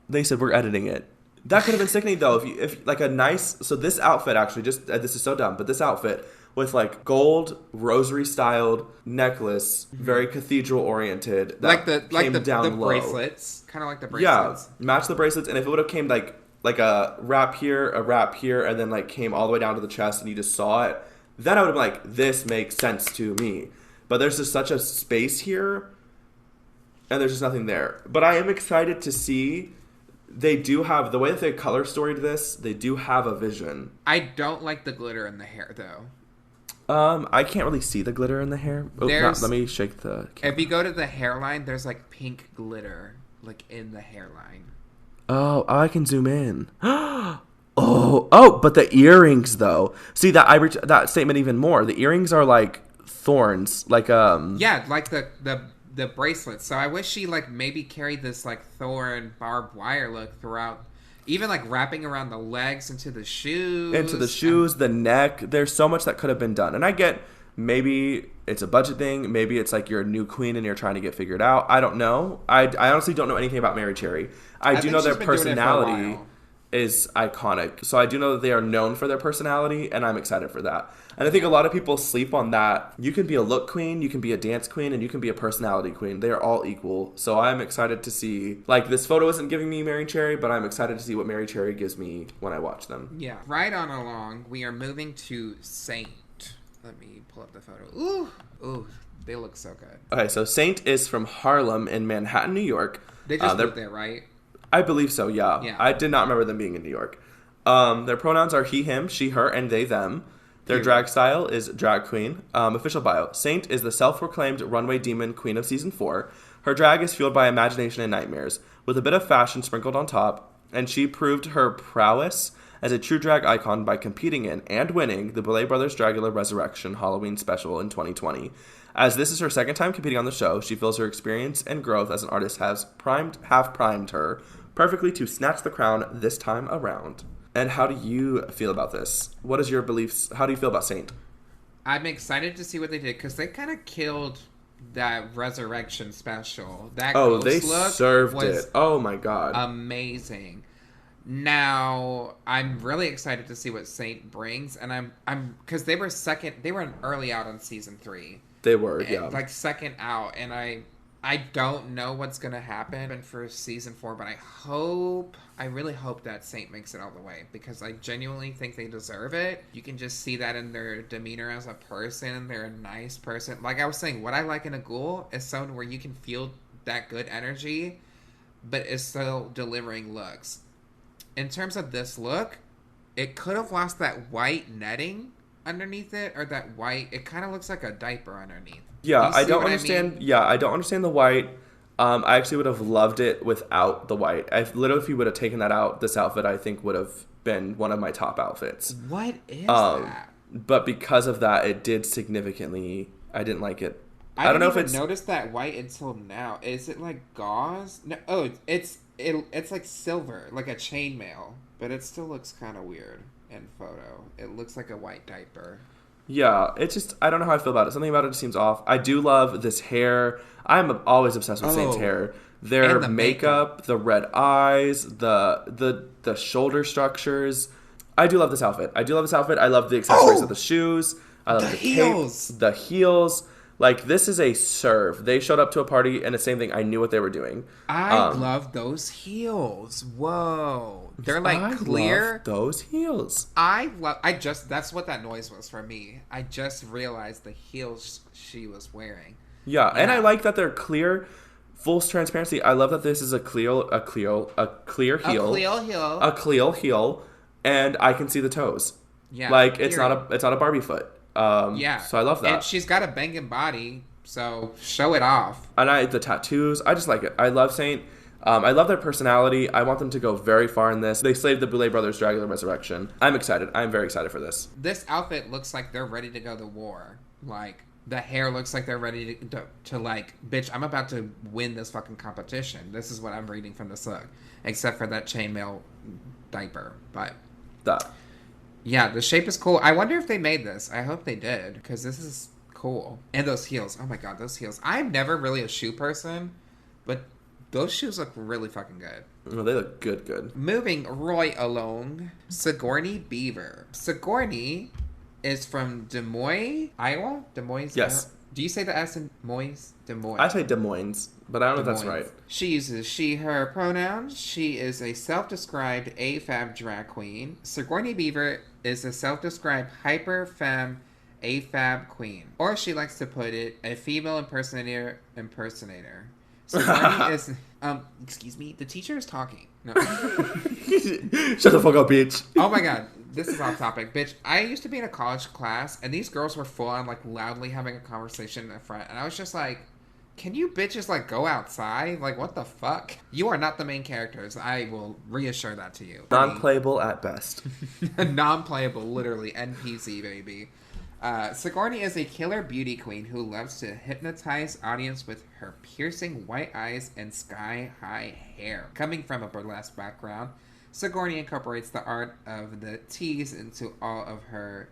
they said we're editing it. That could have been sickening, though, if like a nice... So this outfit, actually, just... this is so dumb, but this outfit with, like, gold, rosary-styled necklace, very cathedral-oriented, that came down low. Bracelets. Kind of like the bracelets. Yeah, match the bracelets, and if it would have came, like a wrap here, and then, like, came all the way down to the chest, and you just saw it, then I would have been like, this makes sense to me. But there's just such a space here, and there's just nothing there. But I am excited to see... They do have, the way that they color storied this, they do have a vision. I don't like the glitter in the hair, though. I can't really see the glitter in the hair. Oh, let me shake the camera. If you go to the hairline, there's like pink glitter, like in the hairline. Oh, I can zoom in. But the earrings, though. See, that statement even more. The earrings are like thorns, like Yeah, like the bracelets. So I wish she like maybe carried this like thorn barbed wire look throughout, even like wrapping around the legs into the shoes, the neck. There's so much that could have been done, and I get maybe it's a budget thing, maybe it's like you're a new queen and you're trying to get figured out. I don't know. I honestly don't know anything about Mary Cherry. I do know their personality is iconic, so I do know that they are known for their personality, and I'm excited for that. And I think a lot of people sleep on that. You can be a look queen, you can be a dance queen, and you can be a personality queen. They are all equal. So I'm excited to see, like, this photo isn't giving me Mary Cherry, but I'm excited to see what Mary Cherry gives me when I watch them. Yeah. Right on along, we are moving to Saint. Let me pull up the photo. Ooh, they look so good. Okay, so Saint is from Harlem in Manhattan, New York. They just moved there, right? I believe so, yeah. I did not remember them being in New York. Their pronouns are he, him, she, her, and they, them. Their drag style is drag queen. Official bio. Saint is the self-proclaimed runway demon queen of season 4. Her drag is fueled by imagination and nightmares, with a bit of fashion sprinkled on top, and she proved her prowess as a true drag icon by competing in and winning the Boule Brothers Dragula Resurrection Halloween special in 2020. As this is her second time competing on the show, she feels her experience and growth as an artist have primed her perfectly to snatch the crown this time around. And how do you feel about this? What is your beliefs? How do you feel about Saint? I'm excited to see what they did, because they kind of killed that Resurrection special. That ghost they look served was it. Oh my god. Amazing. Now, I'm really excited to see what Saint brings, and I'm because they were an early out on season 3. They were, yeah. Like second out, and I don't know what's going to happen for season 4, but I really hope that Saint makes it all the way, because I genuinely think they deserve it. You can just see that in their demeanor as a person. They're a nice person. Like I was saying, what I like in a ghoul is someone where you can feel that good energy, but is still delivering looks. In terms of this look, it could have lost that white netting underneath it, or that white, it kind of looks like a diaper underneath. Yeah, I don't understand. Yeah, I don't understand the white. I actually would have loved it without the white. Literally, if you would have taken that out, this outfit I think would have been one of my top outfits. What is that? But because of that, it did significantly. I didn't like it. I don't know if it's noticed that white until now. Is it like gauze? No. It's like silver, like a chainmail, but it still looks kind of weird in photo. It looks like a white diaper. Yeah, it's just, I don't know how I feel about it. Something about it just seems off. I do love this hair. I'm always obsessed with Saint's hair. Their makeup, the red eyes, the shoulder structures. I do love this outfit. I love the accessories of the shoes. I love the heels. The heels. Like, this is a serve. They showed up to a party, and the same thing. I knew what they were doing. I love those heels. Whoa. They're like clear. I love those heels. That's what that noise was for me. I just realized the heels she was wearing. Yeah, and I like that they're clear, full transparency. I love that this is a clear heel. A clear heel, and I can see the toes. Yeah. Like, it's not a Barbie foot. Yeah. So I love that. And she's got a banging body, so show it off. And the tattoos, I just like it. I love Saint. I love their personality. I want them to go very far in this. They slaved the Boule Brothers Dragula Resurrection. I'm excited. I'm very excited for this. This outfit looks like they're ready to go to war. Like, the hair looks like they're ready to like, bitch, I'm about to win this fucking competition. This is what I'm reading from this look. Except for that chainmail diaper. But, yeah, the shape is cool. I wonder if they made this. I hope they did, because this is cool. And those heels. Oh my god, those heels. I'm never really a shoe person, but those shoes look really fucking good. Oh, they look good. Moving right along, Sigourney Beaver. Sigourney is from Des Moines, Iowa? Des Moines? Yes. Do you say the S in Moines? Des Moines. I say Des Moines, but I don't know if that's right. She uses she, her pronouns. She is a self-described AFAB drag queen. Sigourney Beaver is a self-described hyper-femme AFAB queen. Or she likes to put it, a female impersonator. Sigourney is... excuse me, the teacher is talking. No. Shut the fuck up, bitch. Oh my god, this is off topic. Bitch, I used to be in a college class, and these girls were full on, like, loudly having a conversation in the front, and I was just like, can you bitches, like, go outside? Like, what the fuck? You are not the main characters. I will reassure that to you. Non-playable at best. Non-playable, literally. NPC, baby. Sigourney is a killer beauty queen who loves to hypnotize audience with her piercing white eyes and sky-high hair. Coming from a burlesque background, Sigourney incorporates the art of the tease into all of her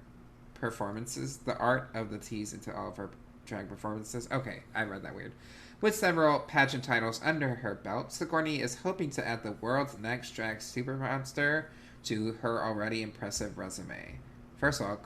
performances. The art of the tease into all of her drag performances. Okay, I read that weird. With several pageant titles under her belt, Sigourney is hoping to add the world's next drag supermonster to her already impressive resume. First of all,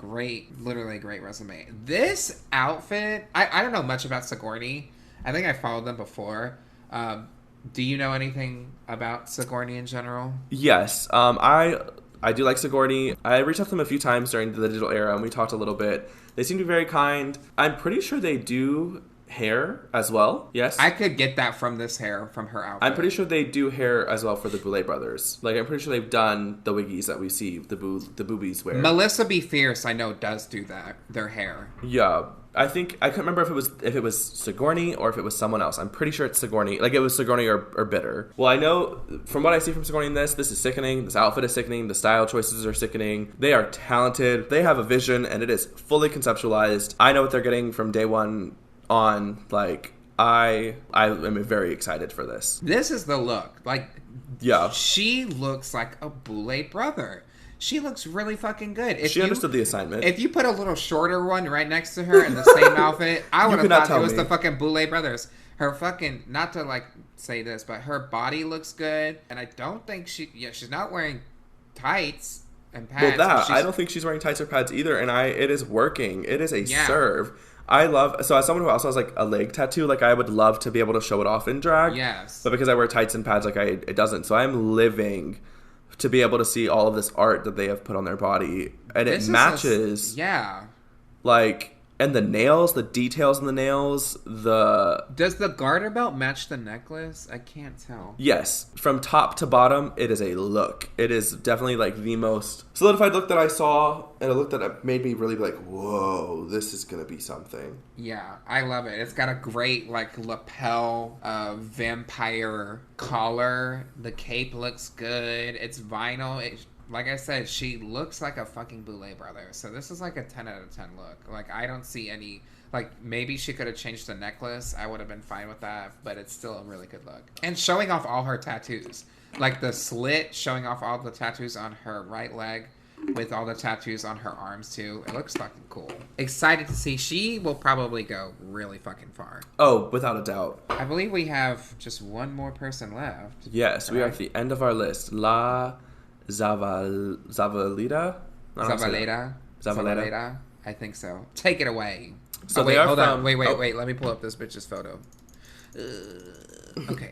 literally great resume. This outfit, I don't know much about Sigourney. I think I followed them before. Do you know anything about Sigourney in general? Yes. I do like Sigourney. I reached out to them a few times during the digital era, and we talked a little bit. They seem to be very kind. I'm pretty sure they do hair as well. Yes. I could get that from this hair, from her outfit. I'm pretty sure they do hair as well for the Boule Brothers. Like, I'm pretty sure they've done the wiggies that we see the boobies wear. Melissa B. Fierce, I know, does do that. Their hair. Yeah. I couldn't remember if it was Sigourney or if it was someone else. I'm pretty sure it's Sigourney. Like, it was Sigourney or Bitter. Well, I know from what I see from Sigourney in this is sickening. This outfit is sickening. The style choices are sickening. They are talented. They have a vision, and it is fully conceptualized. I know what they're getting from day one on. Like, I am very excited for this. This is the look. Like, yeah, she looks like a Boule brother. She looks really fucking good. She understood the assignment. If you put a little shorter one right next to her in the same outfit, I would have thought it was the fucking Boule brothers. Her fucking, not to like say this, but her body looks good, and I don't think she's not wearing tights and pads. Well, I don't think she's wearing tights or pads either, and it is working. It is a serve. So as someone who also has like a leg tattoo, like I would love to be able to show it off in drag. Yes. But because I wear tights and pads, like it doesn't. So I'm living to be able to see all of this art that they have put on their body. And it matches. Like, and the nails, the details in the nails, Does the garter belt match the necklace? I can't tell. Yes. From top to bottom, it is a look. It is definitely like the most solidified look that I saw, and a look that made me really be like, whoa, this is going to be something. Yeah, I love it. It's got a great like lapel vampire collar. The cape looks good. It's vinyl. Like I said, she looks like a fucking Boule brother. So this is like a 10 out of 10 look. Like, I don't see any... Like, maybe she could have changed the necklace. I would have been fine with that. But it's still a really good look. And showing off all her tattoos. Like, the slit showing off all the tattoos on her right leg. With all the tattoos on her arms, too. It looks fucking cool. Excited to see. She will probably go really fucking far. Oh, without a doubt. I believe we have just one more person left. Yes, we are at the end of our list. Zavaleta? Zavaleta? I think so. Take it away. So wait, hold on. Wait. Let me pull up this bitch's photo. Okay.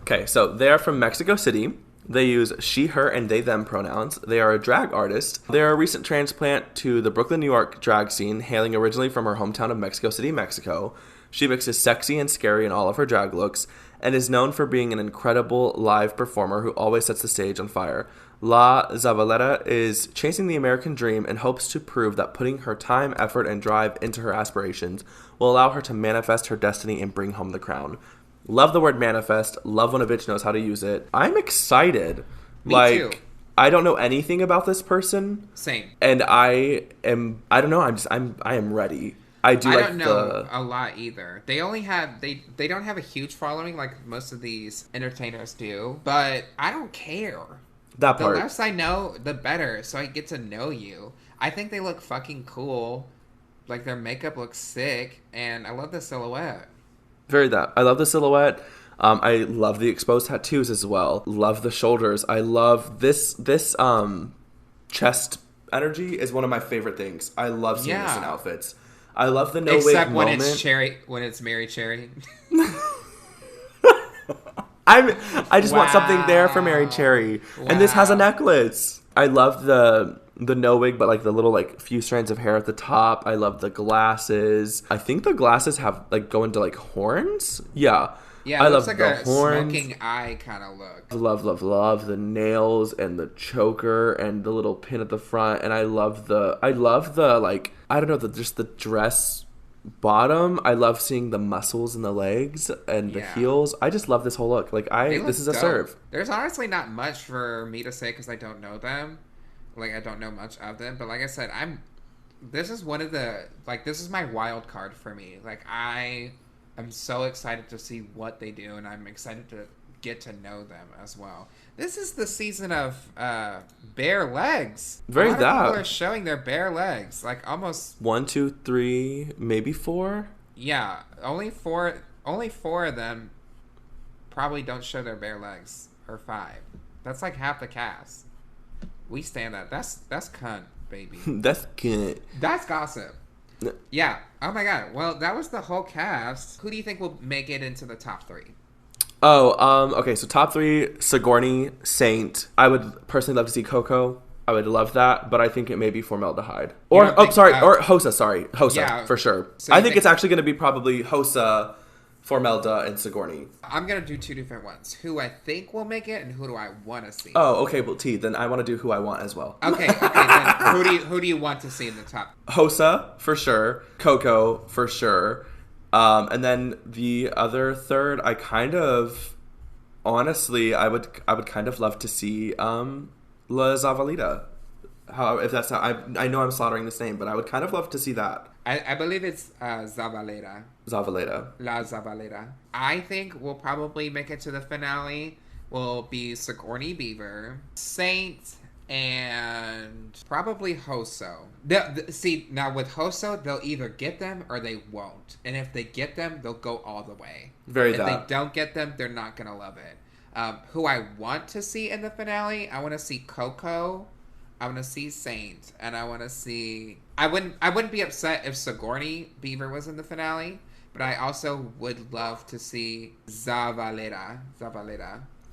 Okay, so they are from Mexico City. They use she, her, and they, them pronouns. They are a drag artist. They are a recent transplant to the Brooklyn, New York drag scene, hailing originally from her hometown of Mexico City, Mexico. She mixes sexy and scary in all of her drag looks, and is known for being an incredible live performer who always sets the stage on fire. La Zavaleta is chasing the American dream and hopes to prove that putting her time, effort, and drive into her aspirations will allow her to manifest her destiny and bring home the crown. Love the word manifest. Love when a bitch knows how to use it. I'm excited. Me too. I don't know anything about this person. Same. And I am ready. I do I like don't know a lot either. They only have they don't have a huge following like most of these entertainers do, but I don't care. that The part. less I know, the better, so I get to know you. I think they look fucking cool. Like their makeup looks sick, and I love the silhouette. Very that. I love the silhouette. I love the exposed tattoos as well. Love the shoulders. I love this chest energy is one of my favorite things. I love seeing this in Yeah. outfits. I love the no wig Except when moment. it's cherry, when it's Mary Cherry. I just want something there for Mary Wow. Cherry. And this has a Wow. necklace. I love the no wig, but like the little like few strands of hair at the top. I love the glasses. I think the glasses have like go into like horns. Yeah. Yeah, I it looks love like the a horns. smoking eye kind of look. Love, love, love the nails and the choker and the little pin at the front. And I love the like, I don't know, just the dress bottom. I love seeing the muscles in the legs and the Yeah. heels. I just love this whole look. Like They look this is a dope. serve. There's honestly not much for me to say because I don't know them. Like I don't know much of them, but like I said, this is one of the like this is my wild card for me. Like I am so excited to see what they do, and I'm excited to get to know them as well. This is the season of bare legs. Very a lot that. of people are showing their bare legs, like almost 1, 2, 3, maybe 4. yeah. Only four of them probably don't show their bare legs, or 5. That's like half the cast. We stand that. That's cunt, baby. That's good. That's gossip. Yeah. Oh my god. Well, that was the whole cast. Who do you think will make it into the top 3? Oh, okay. So top 3: Sigourney, Saint. I would personally love to see Coco. I would love that, but I think it may be Formaldehyde. Or don't think- or Hosa. Sorry, Hosa Yeah. for sure. So I you think think- it's actually going to be probably Hosa, Formelda, and Sigourney. I'm gonna do 2 different ones. Who I think will make it, and who do I want to see? Oh, okay. Well, T. Then I want to do who I want as well. Okay. Then who do you want to see in the top? Hosa for sure. Coco for sure. And then the other third, I kind of, honestly, I would kind of love to see La Zavalita. How if that's not, I know I'm slaughtering this name, but I would kind of love to see that. I believe it's Zavaleta. Zavaleta. La Zavaleta. I think we'll probably make it to the finale. Will be Sigourney Beaver, Saint, and probably Hoso. See, now with Hoso, they'll either get them or they won't. And if they get them, they'll go all the way. Very if that. they don't get them, they're not going to love it. Who I want to see in the finale, I want to see Coco. I want to see Saint, and I want to see. I wouldn't be upset if Sigourney Beaver was in the finale, but I also would love to see Zavaleta,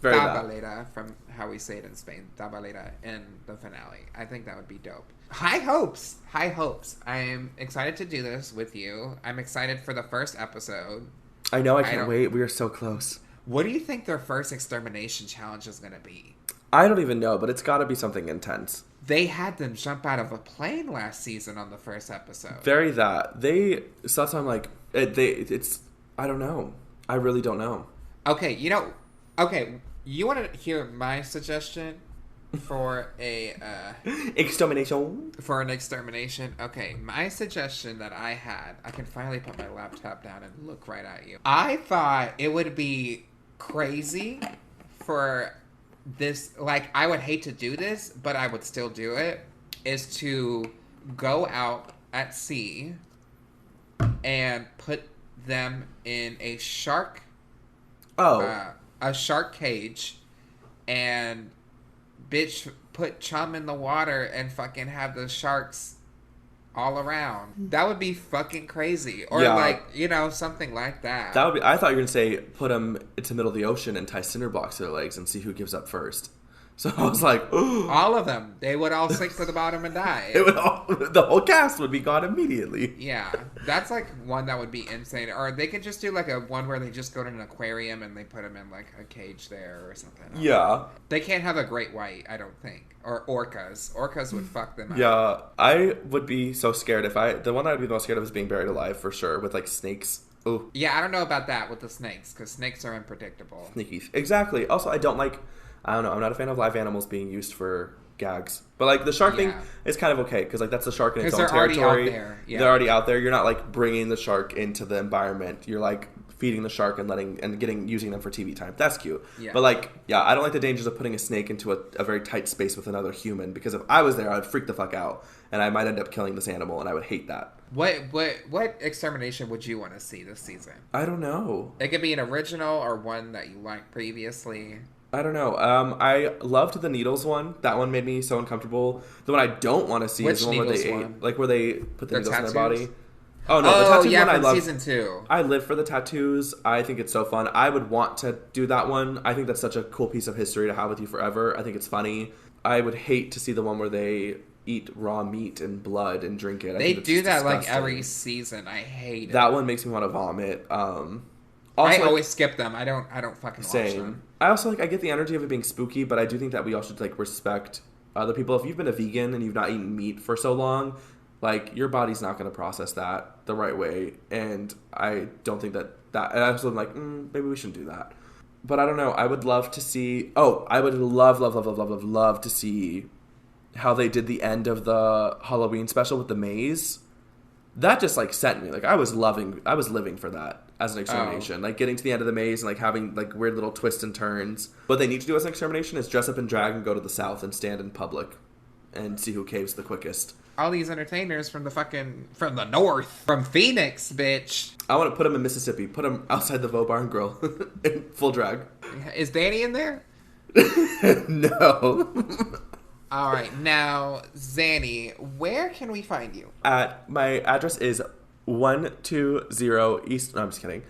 Very that. Zavaleta, from how we say it in Spain, Zavaleta in the finale. I think that would be dope. High hopes. I'm excited to do this with you. I'm excited for the first episode. I know. I don't- can't wait. We are so close. What do you think their first extermination challenge is going to be? I don't even know, but it's got to be something intense. They had them jump out of a plane last season on the first episode. Very that. So that's why I'm like, it's, I don't know. I really don't know. Okay, you want to hear my suggestion for Extermination. for an extermination? Okay, my suggestion that I had, I can finally put my laptop down and look right at you. I thought it would be crazy for this, like, I would hate to do this, but I would still do it, is to go out at sea and put them in a shark cage and bitch put chum in the water and fucking have the sharks all around. That would be fucking crazy. Or Yeah. like, something like that. That would be. I thought you were gonna say put them into the middle of the ocean and tie cinder blocks to their legs and see who gives up first. So I was like, ooh. All of them. They would all sink to the bottom and die. The whole cast would be gone immediately. Yeah, that's like one that would be insane. Or they could just do like a one where they just go to an aquarium and they put them in like a cage there or something. Yeah. They can't have a great white, I don't think. Or orcas. Orcas would fuck them up. Yeah, I would be so scared the one I'd be the most scared of is being buried alive for sure with like snakes. Ooh, Yeah, I don't know about that with the snakes because snakes are unpredictable. sneaky. Exactly. Also, I don't know. I'm not a fan of live animals being used for gags. But like the shark thing Yeah. is kind of okay because like that's the shark in its own Because they're already territory. out there. Yeah. They're already out there. You're not like bringing the shark into the environment. You're like feeding the shark and using them for TV time. That's cute. Yeah. But like, yeah, I don't like the dangers of putting a snake into a very tight space with another human because if I was there, I'd freak the fuck out and I might end up killing this animal and I would hate that. What extermination would you want to see this season? I don't know. It could be an original or one that you liked previously. I don't know. I loved the needles one. That one made me so uncomfortable. The one I don't want to see is the one where they ate, like where they put the needles in their body. Oh no, the tattoos one I love. Season 2. I live for the tattoos. I think it's so fun. I would want to do that one. I think that's such a cool piece of history to have with you forever. I think it's funny. I would hate to see the one where they eat raw meat and blood and drink it. They do that disgusting. like every season. I hate it. That one makes me want to vomit. Also, I always skip them. I don't fucking watch them. I also I get the energy of it being spooky, but I do think that we all should respect other people. If you've been a vegan and you've not eaten meat for so long, your body's not going to process that the right way, and I don't think that. And I also am maybe we shouldn't do that. But I don't know. I would love to see. Oh, I would love to see how they did the end of the Halloween special with the maze. That just sent me. I was living for that as an extermination. Getting to the end of the maze and having weird little twists and turns. What they need to do as an extermination is dress up in drag and go to the South and stand in public and see who caves the quickest. All these entertainers from the North, from Phoenix, bitch. I want to put them in Mississippi. Put them outside the Vo Bar and Grill in full drag. Is Danny in there? No. All right, now Zanny, where can we find you? My address is 120 East. No, I'm just kidding.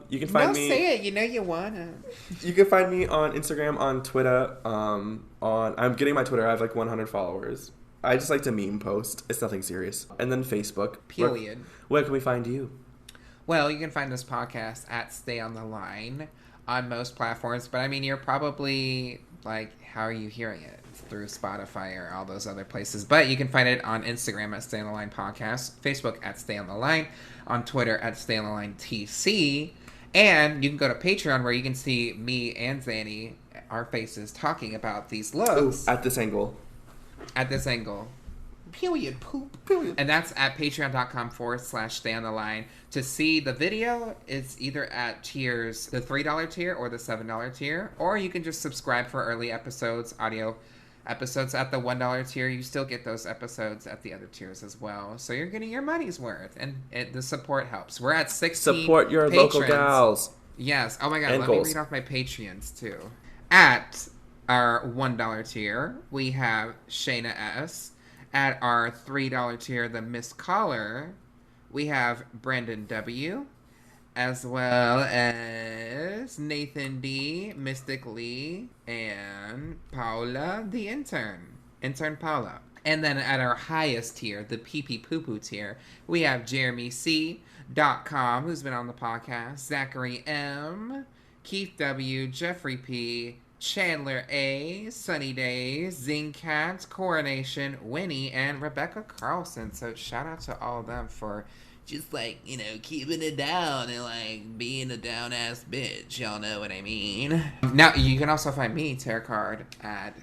You can find me. Say it. You know you wanna. You can find me on Instagram, on Twitter. I'm getting my Twitter. I have 100 followers. I just like to meme post. It's nothing serious. And then Facebook. Period. Where can we find you? Well, you can find this podcast at Stay on the Line on most platforms. But I mean, you're probably how are you hearing it? Through Spotify or all those other places. But you can find it on Instagram at Stay on the Line Podcast, Facebook at Stay on the Line, on Twitter at Stay on the Line TC, and you can go to Patreon where you can see me and Zanny, our faces, talking about these looks. Ooh, at this angle. Period. Poop. Period. And that's at patreon.com/Stay on the Line. To see the video, it's either at tiers, the $3 tier or the $7 tier, or you can just subscribe for early episodes, audio episodes at the $1 tier. You still get those episodes at the other tiers as well. So you're getting your money's worth, and the support helps. We're at 16 Support your patrons. local gals. Yes. Oh my God. And Let goals. me read off my Patreons too. At our $1 tier, we have Shayna S. At our $3 tier, the Miss Caller, we have Brandon W. As well as Nathan D, Mystic Lee, and Paula the intern. Intern Paula. And then at our highest tier, the pee-pee poo-poo tier, we have Jeremy C.com, who's been on the podcast, Zachary M, Keith W, Jeffrey P, Chandler A, Sunny Days, Zingcat, Coronation, Winnie, and Rebecca Carlson. So shout out to all of them for just keeping it down and being a down ass bitch. Y'all know what I mean. Now you can also find me, Tarot Card, at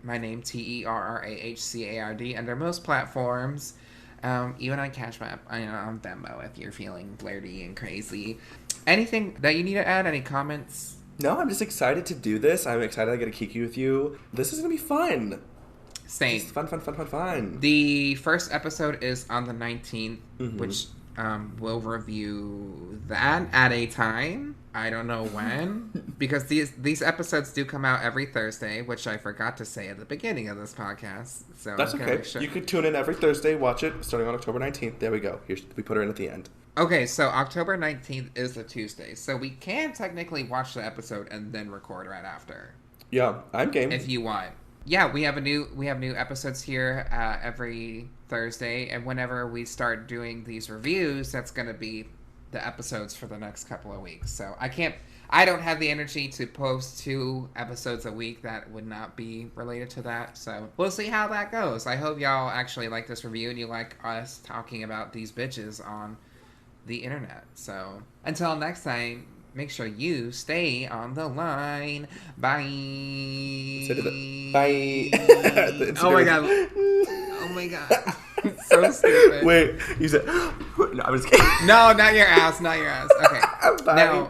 my name TerrahCard under most platforms. Even on Cash App, on Venmo if you're feeling flirty and crazy. Anything that you need to add? Any comments? No, I'm just excited to do this. I'm excited to get a kiki with you. This is going to be fun. Same. It's fun. The first episode is on the 19th, which we'll review that at a time. I don't know when, because these episodes do come out every Thursday, which I forgot to say at the beginning of this podcast. So that's okay. You could tune in every Thursday, watch it, starting on October 19th. There we go. We put her in at the end. Okay, so October 19th is a Tuesday, so we can technically watch the episode and then record right after. Yeah, I'm game. If you want. Yeah, we have new episodes here every Thursday, and whenever we start doing these reviews, that's going to be the episodes for the next couple of weeks. So I don't have the energy to post 2 episodes a week that would not be related to that. So we'll see how that goes. I hope y'all actually like this review and you like us talking about these bitches on the internet. So until next time, make sure you stay on the line. Bye. Bye. Oh my god. Oh my god. So stupid. Wait, you said... No, I'm just kidding. No, not your ass. Not your ass. Okay. Bye. Now...